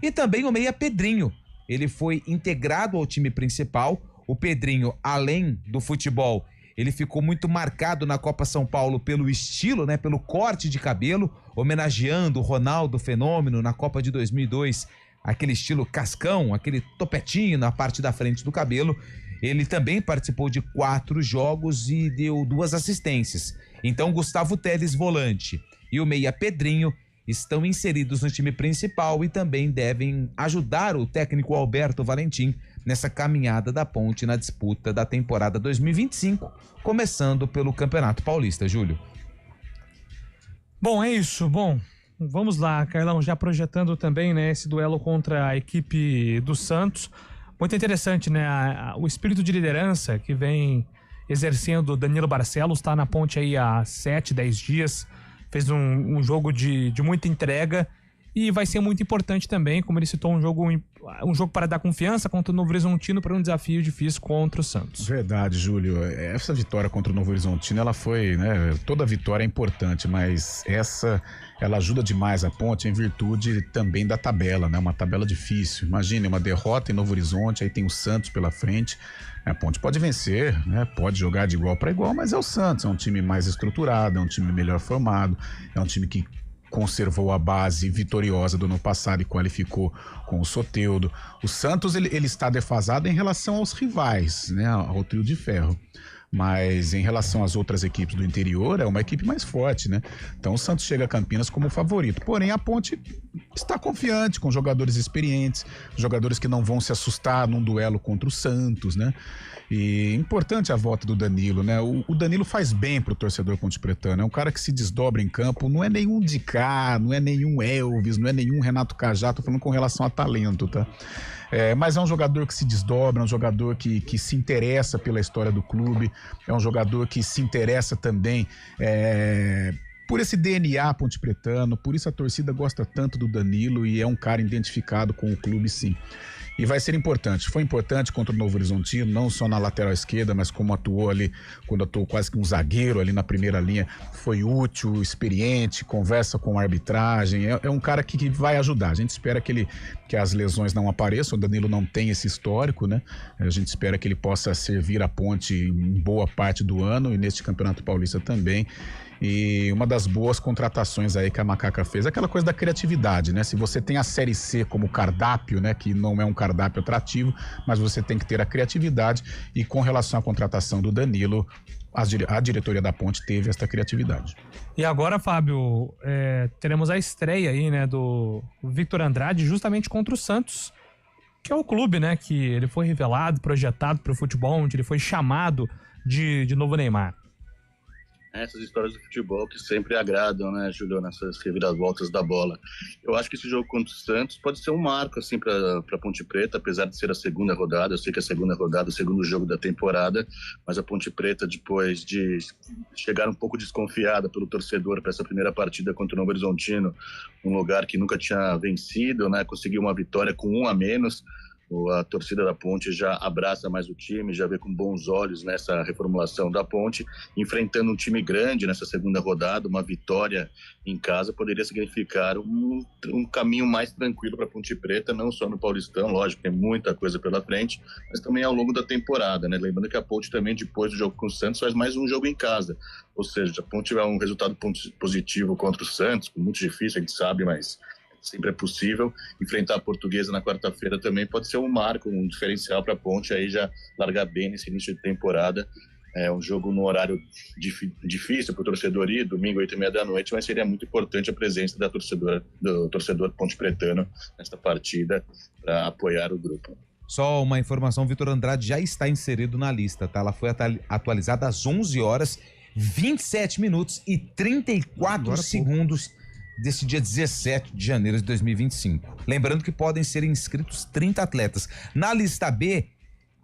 E também o meia Pedrinho, ele foi integrado ao time principal. O Pedrinho, além do futebol, ele ficou muito marcado na Copa São Paulo pelo estilo, né, pelo corte de cabelo, homenageando o Ronaldo Fenômeno na Copa de 2002, aquele estilo cascão, aquele topetinho na parte da frente do cabelo. Ele também participou de 4 jogos e deu 2 assistências. Então, Gustavo Teles, volante, e o meia Pedrinho estão inseridos no time principal e também devem ajudar o técnico Alberto Valentim nessa caminhada da Ponte na disputa da temporada 2025, começando pelo Campeonato Paulista, Júlio. Bom, é isso. Bom, vamos lá, Carlão, já projetando também, né, esse duelo contra a equipe do Santos. Muito interessante, né? O espírito de liderança que vem exercendo Danilo Barcelos, está na Ponte aí há 7, 10 dias, fez um jogo de muita entrega e vai ser muito importante também, como ele citou, um jogo um jogo para dar confiança contra o Novo Horizontino para um desafio difícil contra o Santos. Verdade, Júlio. Essa vitória contra o Novo Horizontino, ela foi, né? Toda vitória é importante, mas ela ajuda demais a Ponte em virtude também da tabela, né? Uma tabela difícil. Imagine uma derrota em Novo Horizonte, aí tem o Santos pela frente. A Ponte pode vencer, né? Pode jogar de igual para igual, mas é o Santos, é um time mais estruturado, é um time melhor formado, é um time que conservou a base vitoriosa do ano passado e qualificou com o Soteldo. O Santos ele está defasado em relação aos rivais, né? Ao trio de ferro. Mas em relação às outras equipes do interior, é uma equipe mais forte, né? Então o Santos chega a Campinas como favorito. Porém, a Ponte está confiante, com jogadores experientes, jogadores que não vão se assustar num duelo contra o Santos, né? E importante a volta do Danilo, né? O Danilo faz bem pro torcedor pontepretano. É um cara que se desdobra em campo, não é nenhum Dicá, não é nenhum Elvis, não é nenhum Renato Cajá, tô falando com relação a talento, tá? Mas é um jogador que se desdobra, é um jogador que se interessa pela história do clube, é um jogador que se interessa também por esse DNA pontepretano, por isso a torcida gosta tanto do Danilo e é um cara identificado com o clube, sim. E vai ser importante, foi importante contra o Novo Horizontino, não só na lateral esquerda, mas como atuou ali, quando atuou quase que um zagueiro ali na primeira linha, foi útil, experiente, conversa com a arbitragem, é um cara que vai ajudar. A gente espera que as lesões não apareçam, o Danilo não tem esse histórico, né? A gente espera que ele possa servir a Ponte em boa parte do ano e neste Campeonato Paulista também. E uma das boas contratações aí que a Macaca fez é aquela coisa da criatividade, né? Se você tem a Série C como cardápio, né? Que não é um cardápio atrativo, mas você tem que ter a criatividade. E com relação à contratação do Danilo, a diretoria da Ponte teve esta criatividade. E agora, Fábio, teremos a estreia aí, né? Do Victor Andrade justamente contra o Santos, que é o clube, né? Que ele foi revelado, projetado para o futebol, onde ele foi chamado de novo Neymar. Essas histórias do futebol que sempre agradam, né, Júlio, nessas reviravoltas da bola. Eu acho que esse jogo contra o Santos pode ser um marco, assim, para Ponte Preta, apesar de ser a segunda rodada. Eu sei que é a segunda rodada, o segundo jogo da temporada, mas a Ponte Preta, depois de chegar um pouco desconfiada pelo torcedor para essa primeira partida contra o Novo Horizontino, um lugar que nunca tinha vencido, né, conseguiu uma vitória com 1 a menos. A torcida da Ponte já abraça mais o time, já vê com bons olhos nessa reformulação da Ponte, enfrentando um time grande nessa segunda rodada. Uma vitória em casa poderia significar um caminho mais tranquilo para a Ponte Preta, não só no Paulistão, lógico, tem muita coisa pela frente, mas também ao longo da temporada, né? Lembrando que a Ponte também, depois do jogo com o Santos, faz mais um jogo em casa, ou seja, a Ponte tiver um resultado positivo contra o Santos, muito difícil, a gente sabe, mas sempre é possível. Enfrentar a Portuguesa na quarta-feira também pode ser um marco, um diferencial para a Ponte aí já largar bem nesse início de temporada. É um jogo no horário difícil para o torcedor ir, domingo, 8h30 da noite, mas seria muito importante a presença do torcedor pontepretano nesta partida para apoiar o grupo. Só uma informação, Victor Andrade já está inserido na lista, tá? Ela foi atualizada às 11 horas, 27 minutos e 34 segundos desse dia 17 de janeiro de 2025. Lembrando que podem ser inscritos 30 atletas. Na lista B,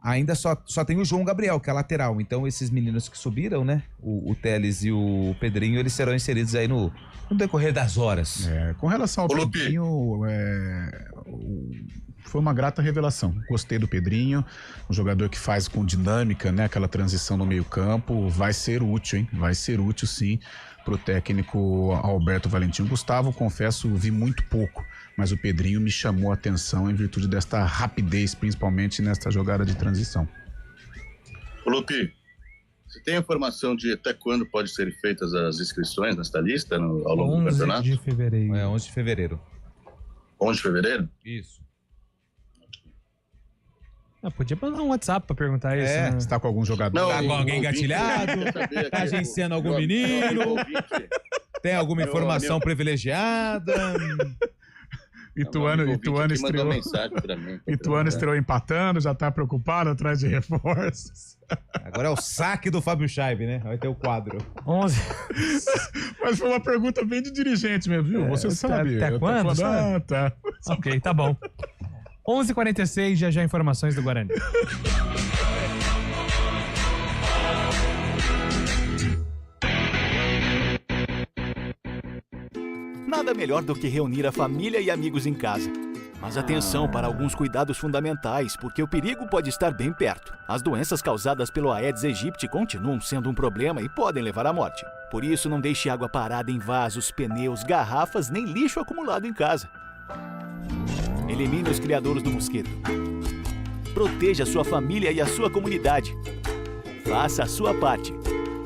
ainda só tem o João Gabriel, que é lateral. Então, esses meninos que subiram, né? O Teles e o Pedrinho, eles serão inseridos aí no decorrer das horas. Com relação ao Pedrinho, foi uma grata revelação. Gostei do Pedrinho, um jogador que faz com dinâmica, né? Aquela transição no meio-campo. Vai ser útil, hein? Vai ser útil, sim, pro técnico Alberto Valentim. Gustavo, confesso, vi muito pouco, mas o Pedrinho me chamou a atenção em virtude desta rapidez, principalmente nesta jogada de transição. Ô Lupi, você tem informação de até quando pode ser feitas as inscrições nesta lista ao longo do campeonato? 11 de fevereiro. 11 de fevereiro. 11 de fevereiro? Isso. Podia mandar um WhatsApp pra perguntar isso. Né? Você tá com algum jogador? Tá com alguém engatilhado? Tá agenciando algum menino? Tem alguma informação privilegiada? Ituano estreou. Ituano estreou empatando, já tá preocupado atrás de reforços. Agora é o saque do Fábio Scheibe, né? Vai ter o quadro. 11. Mas foi uma pergunta bem de dirigente mesmo, viu? Você sabe. Até quando? Tá. Ok, tá bom. 11h46, já informações do Guarani. Nada melhor do que reunir a família e amigos em casa. Mas atenção para alguns cuidados fundamentais, porque o perigo pode estar bem perto. As doenças causadas pelo Aedes aegypti continuam sendo um problema e podem levar à morte. Por isso, não deixe água parada em vasos, pneus, garrafas, nem lixo acumulado em casa. Elimine os criadouros do mosquito. Proteja a sua família e a sua comunidade. Faça a sua parte.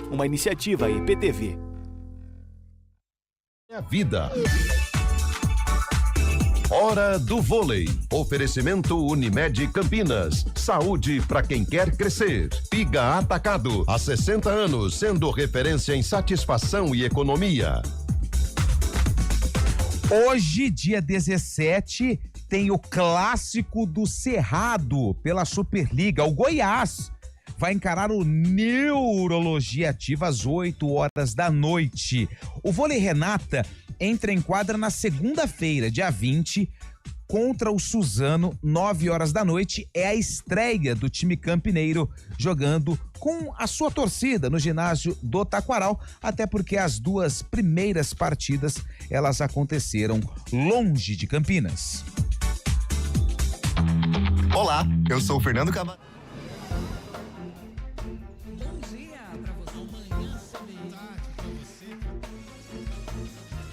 Uma iniciativa IPTV. A vida. Hora do vôlei. Oferecimento Unimed Campinas. Saúde para quem quer crescer. Piga Atacado. Há 60 anos, sendo referência em satisfação e economia. Hoje, dia 17, tem o clássico do Cerrado pela Superliga. O Goiás vai encarar o Neurologia Ativa às 8 horas da noite. O Vôlei Renata entra em quadra na segunda-feira, dia 20, contra o Suzano, 9 horas da noite. É a estreia do time campineiro, jogando com a sua torcida no ginásio do Taquaral, até porque as duas primeiras partidas, elas aconteceram longe de Campinas. Olá, eu sou o Fernando Cavalho.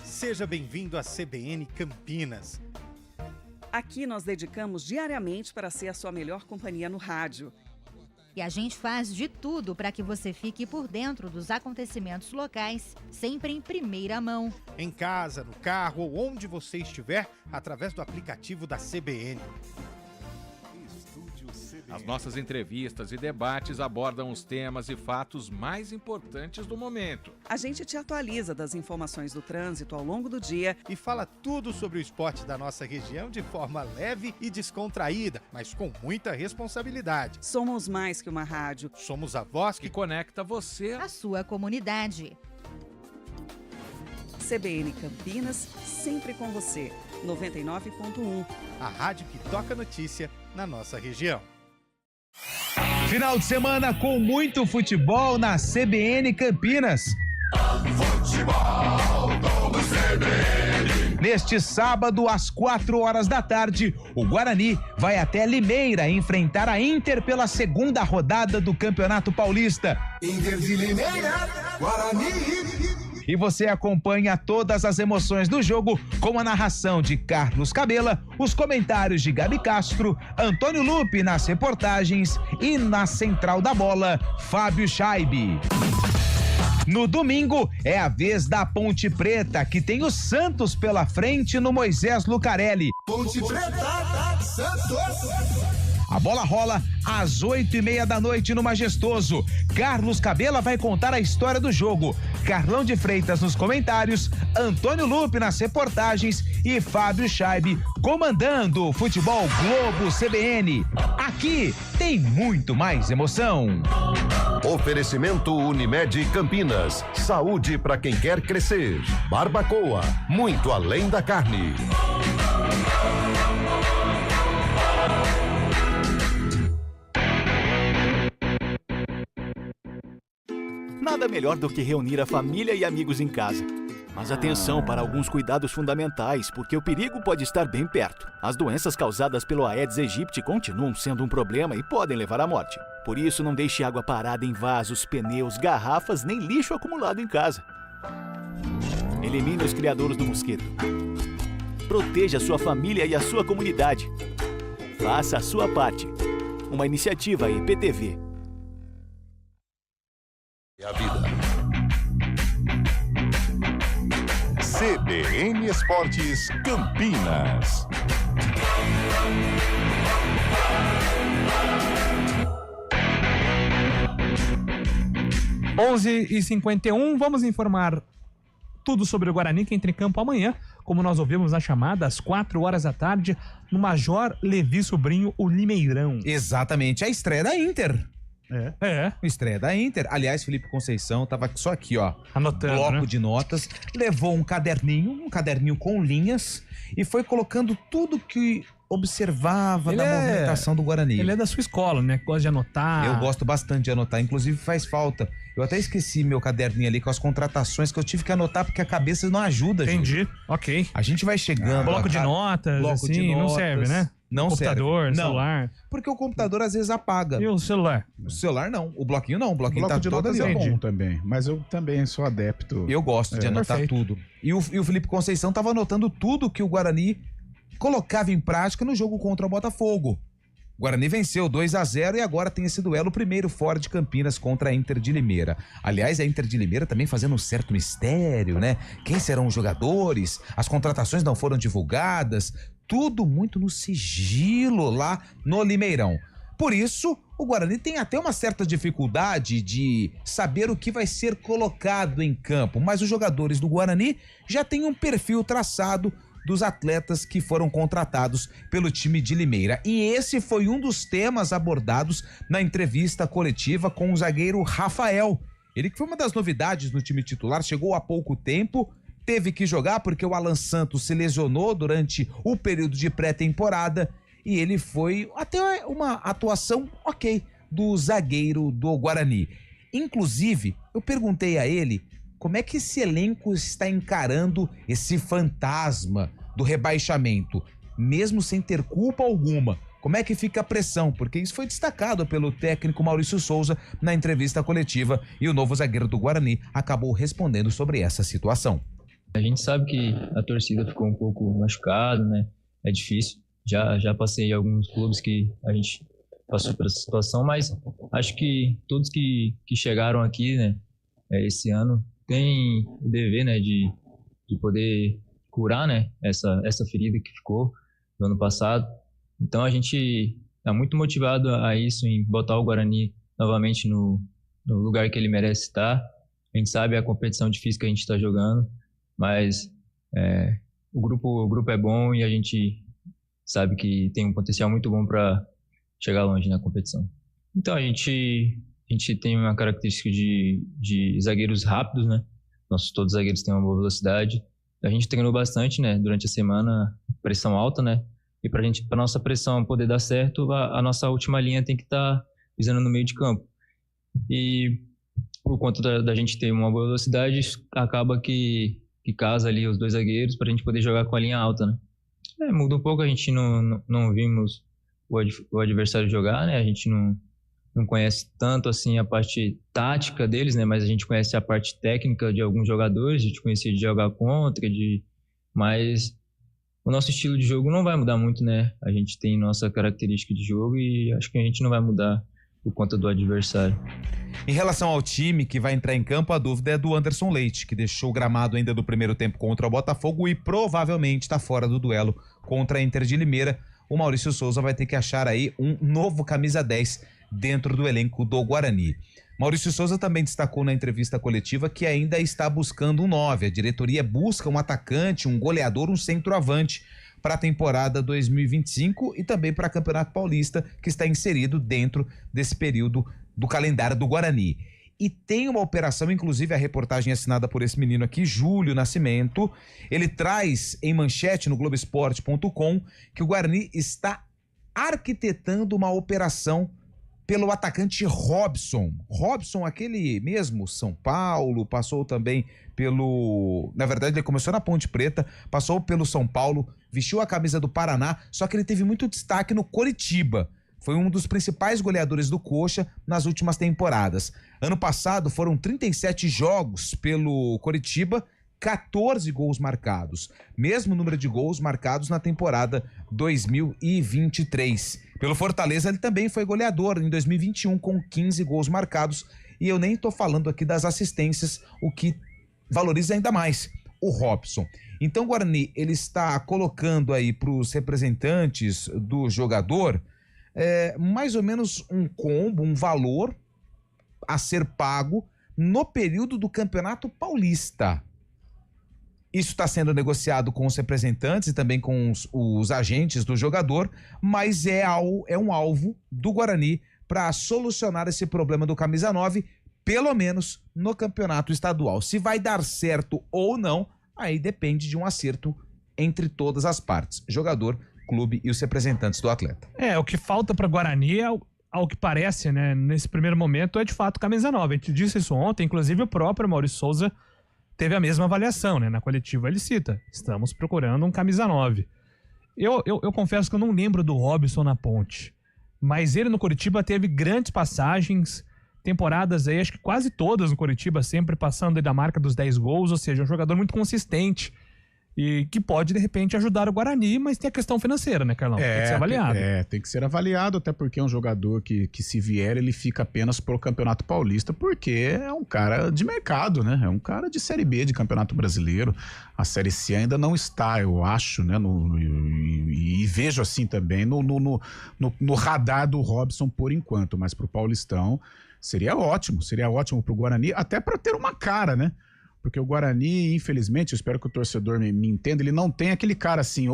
Seja bem-vindo à CBN Campinas. Aqui nós dedicamos diariamente para ser a sua melhor companhia no rádio. E a gente faz de tudo para que você fique por dentro dos acontecimentos locais, sempre em primeira mão. Em casa, no carro ou onde você estiver, através do aplicativo da CBN. As nossas entrevistas e debates abordam os temas e fatos mais importantes do momento. A gente te atualiza das informações do trânsito ao longo do dia e fala tudo sobre o esporte da nossa região de forma leve e descontraída, mas com muita responsabilidade. Somos mais que uma rádio. Somos a voz que conecta você à sua comunidade. CBN Campinas, sempre com você. 99.1. A rádio que toca notícia na nossa região. Final de semana com muito futebol na CBN Campinas. Futebol do CBN. Neste sábado, às 4 horas da tarde, o Guarani vai até Limeira enfrentar a Inter pela segunda rodada do Campeonato Paulista. Inter de Limeira, Guarani. E você acompanha todas as emoções do jogo com a narração de Carlos Cabela, os comentários de Gabi Castro, Antônio Lupe nas reportagens e na central da bola, Fábio Scheibe. No domingo, é a vez da Ponte Preta, que tem o Santos pela frente no Moisés Lucarelli. Ponte Preta, Santos! A bola rola às 8:30 da noite no Majestoso. Carlos Cabela vai contar a história do jogo. Carlão de Freitas nos comentários, Antônio Lupe nas reportagens e Fábio Scheibe comandando o Futebol Globo CBN. Aqui tem muito mais emoção. Oferecimento Unimed Campinas. Saúde para quem quer crescer. Barbacoa, muito além da carne. Nada melhor do que reunir a família e amigos em casa. Mas atenção para alguns cuidados fundamentais, porque o perigo pode estar bem perto. As doenças causadas pelo Aedes aegypti continuam sendo um problema e podem levar à morte. Por isso, não deixe água parada em vasos, pneus, garrafas, nem lixo acumulado em casa. Elimine os criadouros do mosquito. Proteja a sua família e a sua comunidade. Faça a sua parte. Uma iniciativa IPTV. A vida. CBN Esportes Campinas. Onze e 51, vamos informar tudo sobre o Guarani, que entra em campo amanhã, como nós ouvimos na chamada, às 4 horas da tarde, no Major Levi Sobrinho, o Limeirão. Exatamente, a estreia da Inter. É. Estreia da Inter. Aliás, Felipe Conceição tava só aqui, ó. Anotando, bloco, né? de notas. Levou um caderninho com linhas e foi colocando tudo que observava da movimentação do Guarani. Ele é da sua escola, né? Gosta de anotar. Eu gosto bastante de anotar, inclusive faz falta. Eu até esqueci meu caderninho ali com as contratações que eu tive que anotar porque a cabeça não ajuda, Entendi, gente. Ok. A gente vai chegando. Bloco de notas, assim, não serve, né? Não Computador, serve. celular. Porque o computador às vezes apaga. E o celular? O celular não. O bloquinho não. O bloquinho Bloco tá de todo notas ali, é ó. bom também, mas eu também sou adepto. Eu gosto de anotar tudo. E o Felipe Conceição tava anotando tudo que o Guarani colocava em prática no jogo contra o Botafogo. O Guarani venceu 2-0 e agora tem esse duelo, o primeiro fora de Campinas contra a Inter de Limeira. Aliás, a Inter de Limeira também fazendo um certo mistério, né? Quem serão os jogadores? As contratações não foram divulgadas. Tudo muito no sigilo lá no Limeirão. Por isso, o Guarani tem até uma certa dificuldade de saber o que vai ser colocado em campo. Mas os jogadores do Guarani já têm um perfil traçado dos atletas que foram contratados pelo time de Limeira. E esse foi um dos temas abordados na entrevista coletiva com o zagueiro Rafael. Ele que foi uma das novidades no time titular, chegou há pouco tempo, teve que jogar porque o Alan Santos se lesionou durante o período de pré-temporada e ele foi até uma atuação ok do zagueiro do Guarani. Inclusive, eu perguntei a ele como é que esse elenco está encarando esse fantasma do rebaixamento, mesmo sem ter culpa alguma. Como é que fica a pressão? Porque isso foi destacado pelo técnico Maurício Souza na entrevista coletiva e o novo zagueiro do Guarani acabou respondendo sobre essa situação. A gente sabe que a torcida ficou um pouco machucada, né? É difícil. Já passei em alguns clubes que a gente passou por essa situação, mas acho que todos que chegaram aqui, né, esse ano, têm o dever, né, de poder curar, né, essa ferida que ficou no ano passado. Então a gente está muito motivado a isso, em botar o Guarani novamente no lugar que ele merece estar. A gente sabe a competição difícil que a gente está jogando, mas o grupo é bom e a gente sabe que tem um potencial muito bom para chegar longe na competição. Então a gente tem uma característica de zagueiros rápidos, né? Todos os zagueiros têm uma boa velocidade. A gente treinou bastante, né? Durante a semana, pressão alta, né? E para nossa pressão poder dar certo, a nossa última linha tem que estar pisando no meio de campo. E por conta da gente ter uma boa velocidade, acaba que casa ali os dois zagueiros para a gente poder jogar com a linha alta, né? Muda um pouco, a gente não vimos o adversário jogar, né? A gente não conhece tanto assim a parte tática deles, né? Mas a gente conhece a parte técnica de alguns jogadores, a gente conhecia de jogar contra, mas o nosso estilo de jogo não vai mudar muito, né? A gente tem nossa característica de jogo e acho que a gente não vai mudar por conta do adversário. Em relação ao time que vai entrar em campo, a dúvida é do Anderson Leite, que deixou o gramado ainda do primeiro tempo contra o Botafogo e provavelmente está fora do duelo contra a Inter de Limeira. O Maurício Souza vai ter que achar aí um novo camisa 10 dentro do elenco do Guarani. Maurício Souza também destacou na entrevista coletiva que ainda está buscando um 9. A diretoria busca um atacante, um goleador, um centroavante para a temporada 2025 e também para o Campeonato Paulista, que está inserido dentro desse período do calendário do Guarani. E tem uma operação, inclusive a reportagem assinada por esse menino aqui, Júlio Nascimento. Ele traz em manchete no Globoesporte.com que o Guarani está arquitetando uma operação pelo atacante Robson. Robson, aquele mesmo São Paulo, passou também pelo... Na verdade, ele começou na Ponte Preta, passou pelo São Paulo, vestiu a camisa do Paraná, só que ele teve muito destaque no Coritiba. Foi um dos principais goleadores do Coxa nas últimas temporadas. Ano passado foram 37 jogos pelo Coritiba, 14 gols marcados. Mesmo número de gols marcados na temporada 2023. Pelo Fortaleza ele também foi goleador em 2021 com 15 gols marcados. E eu nem tô falando aqui das assistências, o que valoriza ainda mais o Robson. Então o Guarani ele está colocando aí para os representantes do jogador mais ou menos um combo, um valor a ser pago no período do Campeonato Paulista. Isso está sendo negociado com os representantes e também com os agentes do jogador, mas é um alvo do Guarani para solucionar esse problema do camisa 9, pelo menos no campeonato estadual. Se vai dar certo ou não, aí depende de um acerto entre todas as partes, jogador clube e os representantes do atleta. O que falta para Guarani ao que parece, né, nesse primeiro momento, é de fato camisa 9. A gente disse isso ontem, inclusive o próprio Maurício Souza teve a mesma avaliação, né? Na coletiva ele cita: estamos procurando um camisa 9. Eu confesso que eu não lembro do Robson na Ponte, mas ele no Coritiba teve grandes passagens, temporadas aí, acho que quase todas no Coritiba, sempre passando da marca dos 10 gols, ou seja, um jogador muito consistente e que pode, de repente, ajudar o Guarani, mas tem a questão financeira, né, Carlão? Tem que ser avaliado. Tem que ser avaliado, até porque é um jogador que se vier, ele fica apenas pro Campeonato Paulista, porque é um cara de mercado, né? É um cara de Série B de Campeonato Brasileiro. A Série C ainda não está, eu acho, né? E vejo assim também no radar do Robson por enquanto, mas pro Paulistão seria ótimo pro Guarani, até para ter uma cara, né? Porque o Guarani, infelizmente, eu espero que o torcedor me entenda, ele não tem aquele cara assim,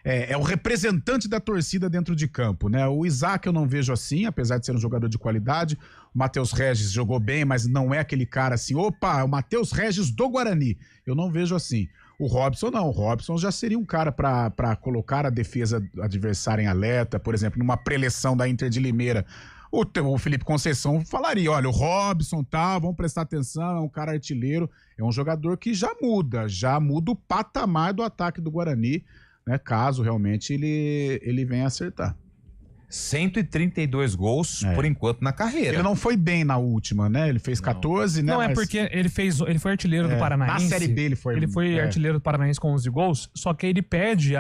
é o representante da torcida dentro de campo, né? O Isaac eu não vejo assim, apesar de ser um jogador de qualidade. O Matheus Regis jogou bem, mas não é aquele cara assim, é o Matheus Regis do Guarani. Eu não vejo assim. O Robson não, o Robson já seria um cara para colocar a defesa adversária em alerta, por exemplo, numa preleção da Inter de Limeira. O Felipe Conceição falaria, olha, o Robson, vamos prestar atenção, é um cara artilheiro, é um jogador que já muda o patamar do ataque do Guarani, né, caso realmente ele venha acertar. 132 gols por enquanto na carreira. Ele não foi bem na última, né? Ele fez 14, né? Não, porque ele foi artilheiro do Paranaense. Na Série B ele foi artilheiro do Paranaense com 11 gols, só que ele perde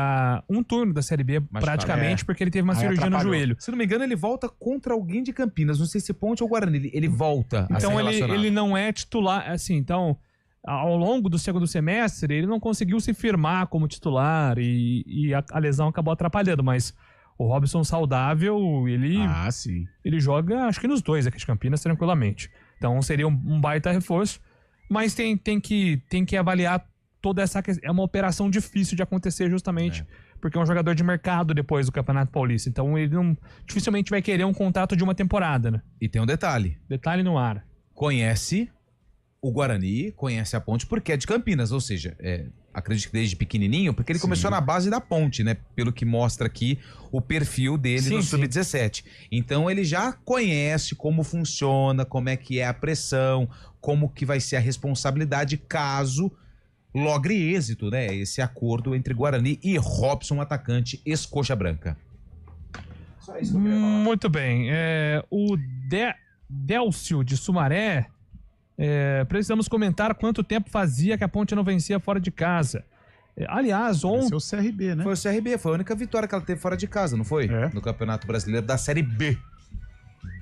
um turno da Série B praticamente, porque ele teve uma cirurgia no joelho. Se não me engano, ele volta contra alguém de Campinas, não sei se Ponte ou Guarani, ele volta a ser relacionado. Então ele não é titular, assim, então ao longo do segundo semestre ele não conseguiu se firmar como titular e a lesão acabou atrapalhando, mas o Robson saudável, ele joga, acho que nos dois aqui de Campinas, tranquilamente. Então seria um baita reforço, mas tem que avaliar toda essa questão. É uma operação difícil de acontecer justamente porque é um jogador de mercado depois do Campeonato Paulista. Então ele dificilmente vai querer um contrato de uma temporada, né? E tem um detalhe. Detalhe no ar. Conhece o Guarani, conhece a Ponte porque é de Campinas, ou seja, acredito que desde pequenininho, porque ele começou na base da Ponte, né? Pelo que mostra aqui o perfil dele no Sub-17. Então ele já conhece como funciona, como é que é a pressão, como que vai ser a responsabilidade caso logre êxito, né? Esse acordo entre Guarani e Robson, atacante ex-coxa branca. Só isso que eu queria falar. Muito bem. O Délcio de Sumaré, precisamos comentar quanto tempo fazia que a Ponte não vencia fora de casa. Aliás, ontem... Foi o CRB, né? Foi o CRB, foi a única vitória que ela teve fora de casa, não foi? No Campeonato Brasileiro da Série B.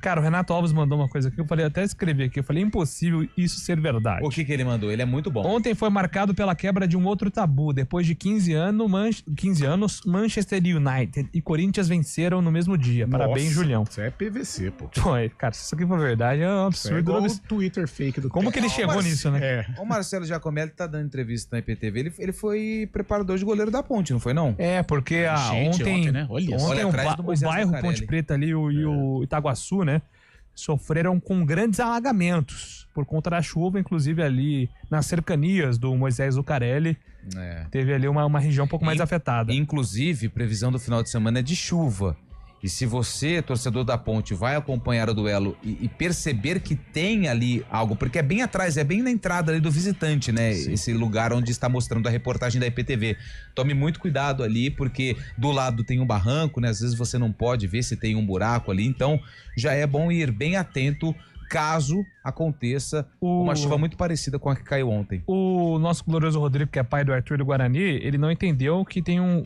Cara, o Renato Alves mandou uma coisa aqui, eu falei, até escrevi aqui, eu falei, impossível isso ser verdade. O que ele mandou? Ele é muito bom. Ontem foi marcado pela quebra de um outro tabu. Depois de 15 anos, Manchester United e Corinthians venceram no mesmo dia. Parabéns, Julião. Isso é PVC, pô. Cara, se isso aqui for verdade, é um absurdo. É igual o Twitter fake do Como que ele chegou nisso, né? O Marcelo Giacomelli tá dando entrevista na IPTV, ele foi preparador de goleiro da Ponte, não foi não? Porque ontem, né? Olha o bairro Ponte Preta ali e o Itaguaçu, né, sofreram com grandes alagamentos por conta da chuva, inclusive ali nas cercanias do Moisés Zucarelli. Teve ali uma região um pouco mais afetada. Inclusive, previsão do final de semana é de chuva. E se você, torcedor da Ponte, vai acompanhar o duelo e perceber que tem ali algo, porque é bem atrás, é bem na entrada ali do visitante, né? Sim. Esse lugar onde está mostrando a reportagem da IPTV. Tome muito cuidado ali, porque do lado tem um barranco, né? Às vezes você não pode ver se tem um buraco ali, então já é bom ir bem atento caso aconteça uma chuva muito parecida com a que caiu ontem. O nosso glorioso Rodrigo, que é pai do Arthur do Guarani, ele não entendeu que tem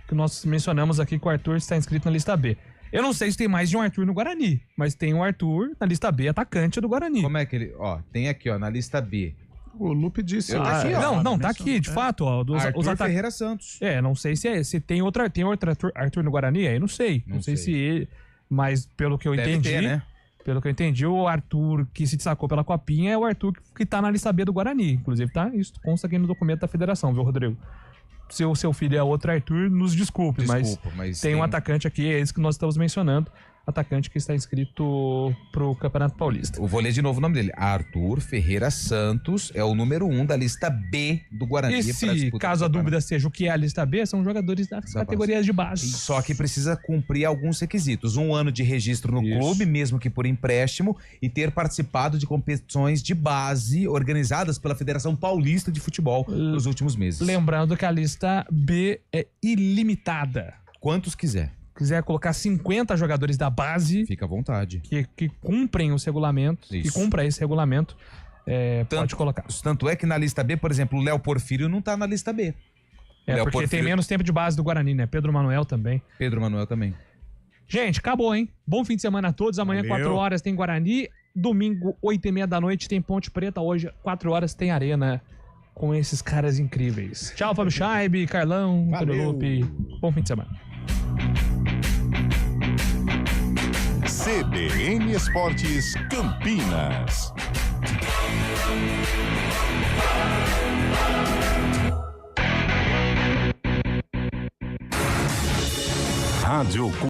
que nós mencionamos aqui que o Arthur está inscrito na lista B. Eu não sei se tem mais de um Arthur no Guarani, mas tem um Arthur na lista B, atacante do Guarani. Como é que ele... Tem aqui, na lista B. O Lupe disse... Tá aqui, tá aqui, de fato. Arthur Ferreira Santos. Não sei se tem outro Arthur no Guarani, aí não sei. Não sei se ele... Mas pelo que eu entendi... Ter, né? Pelo que eu entendi, o Arthur que se destacou pela Copinha é o Arthur que tá na lista B do Guarani. Inclusive, isso consta aqui no documento da federação, viu, Rodrigo? Se o seu filho é outro Arthur, nos desculpe, mas tem um atacante aqui, é esse que nós estamos mencionando. atacante que está inscrito pro Campeonato Paulista. Eu vou ler de novo o nome dele. Arthur Ferreira Santos é o número 1 da lista B do Guarani. E se, caso a dúvida seja o que é a lista B, são jogadores das categorias de base. Só que precisa cumprir alguns requisitos. 1 ano de registro no clube, mesmo que por empréstimo, e ter participado de competições de base organizadas pela Federação Paulista de Futebol nos últimos meses. Lembrando que a lista B é ilimitada. Quantos quiser colocar 50 jogadores da base, fica à vontade. Que cumprem os regulamentos, que cumpra esse regulamento, pode colocar. Tanto é que na lista B, por exemplo, o Léo Porfírio não tá na lista B. Porque tem menos tempo de base do Guarani, né? Pedro Manuel também. Gente, acabou, hein? Bom fim de semana a todos. Amanhã, 4 horas, tem Guarani. Domingo, 8h30 da noite, tem Ponte Preta. Hoje, 4 horas, tem Arena com esses caras incríveis. Tchau, Fábio Scheibe, Carlão, Antônio Lupe. Bom fim de semana. CBN Esportes Campinas. Rádio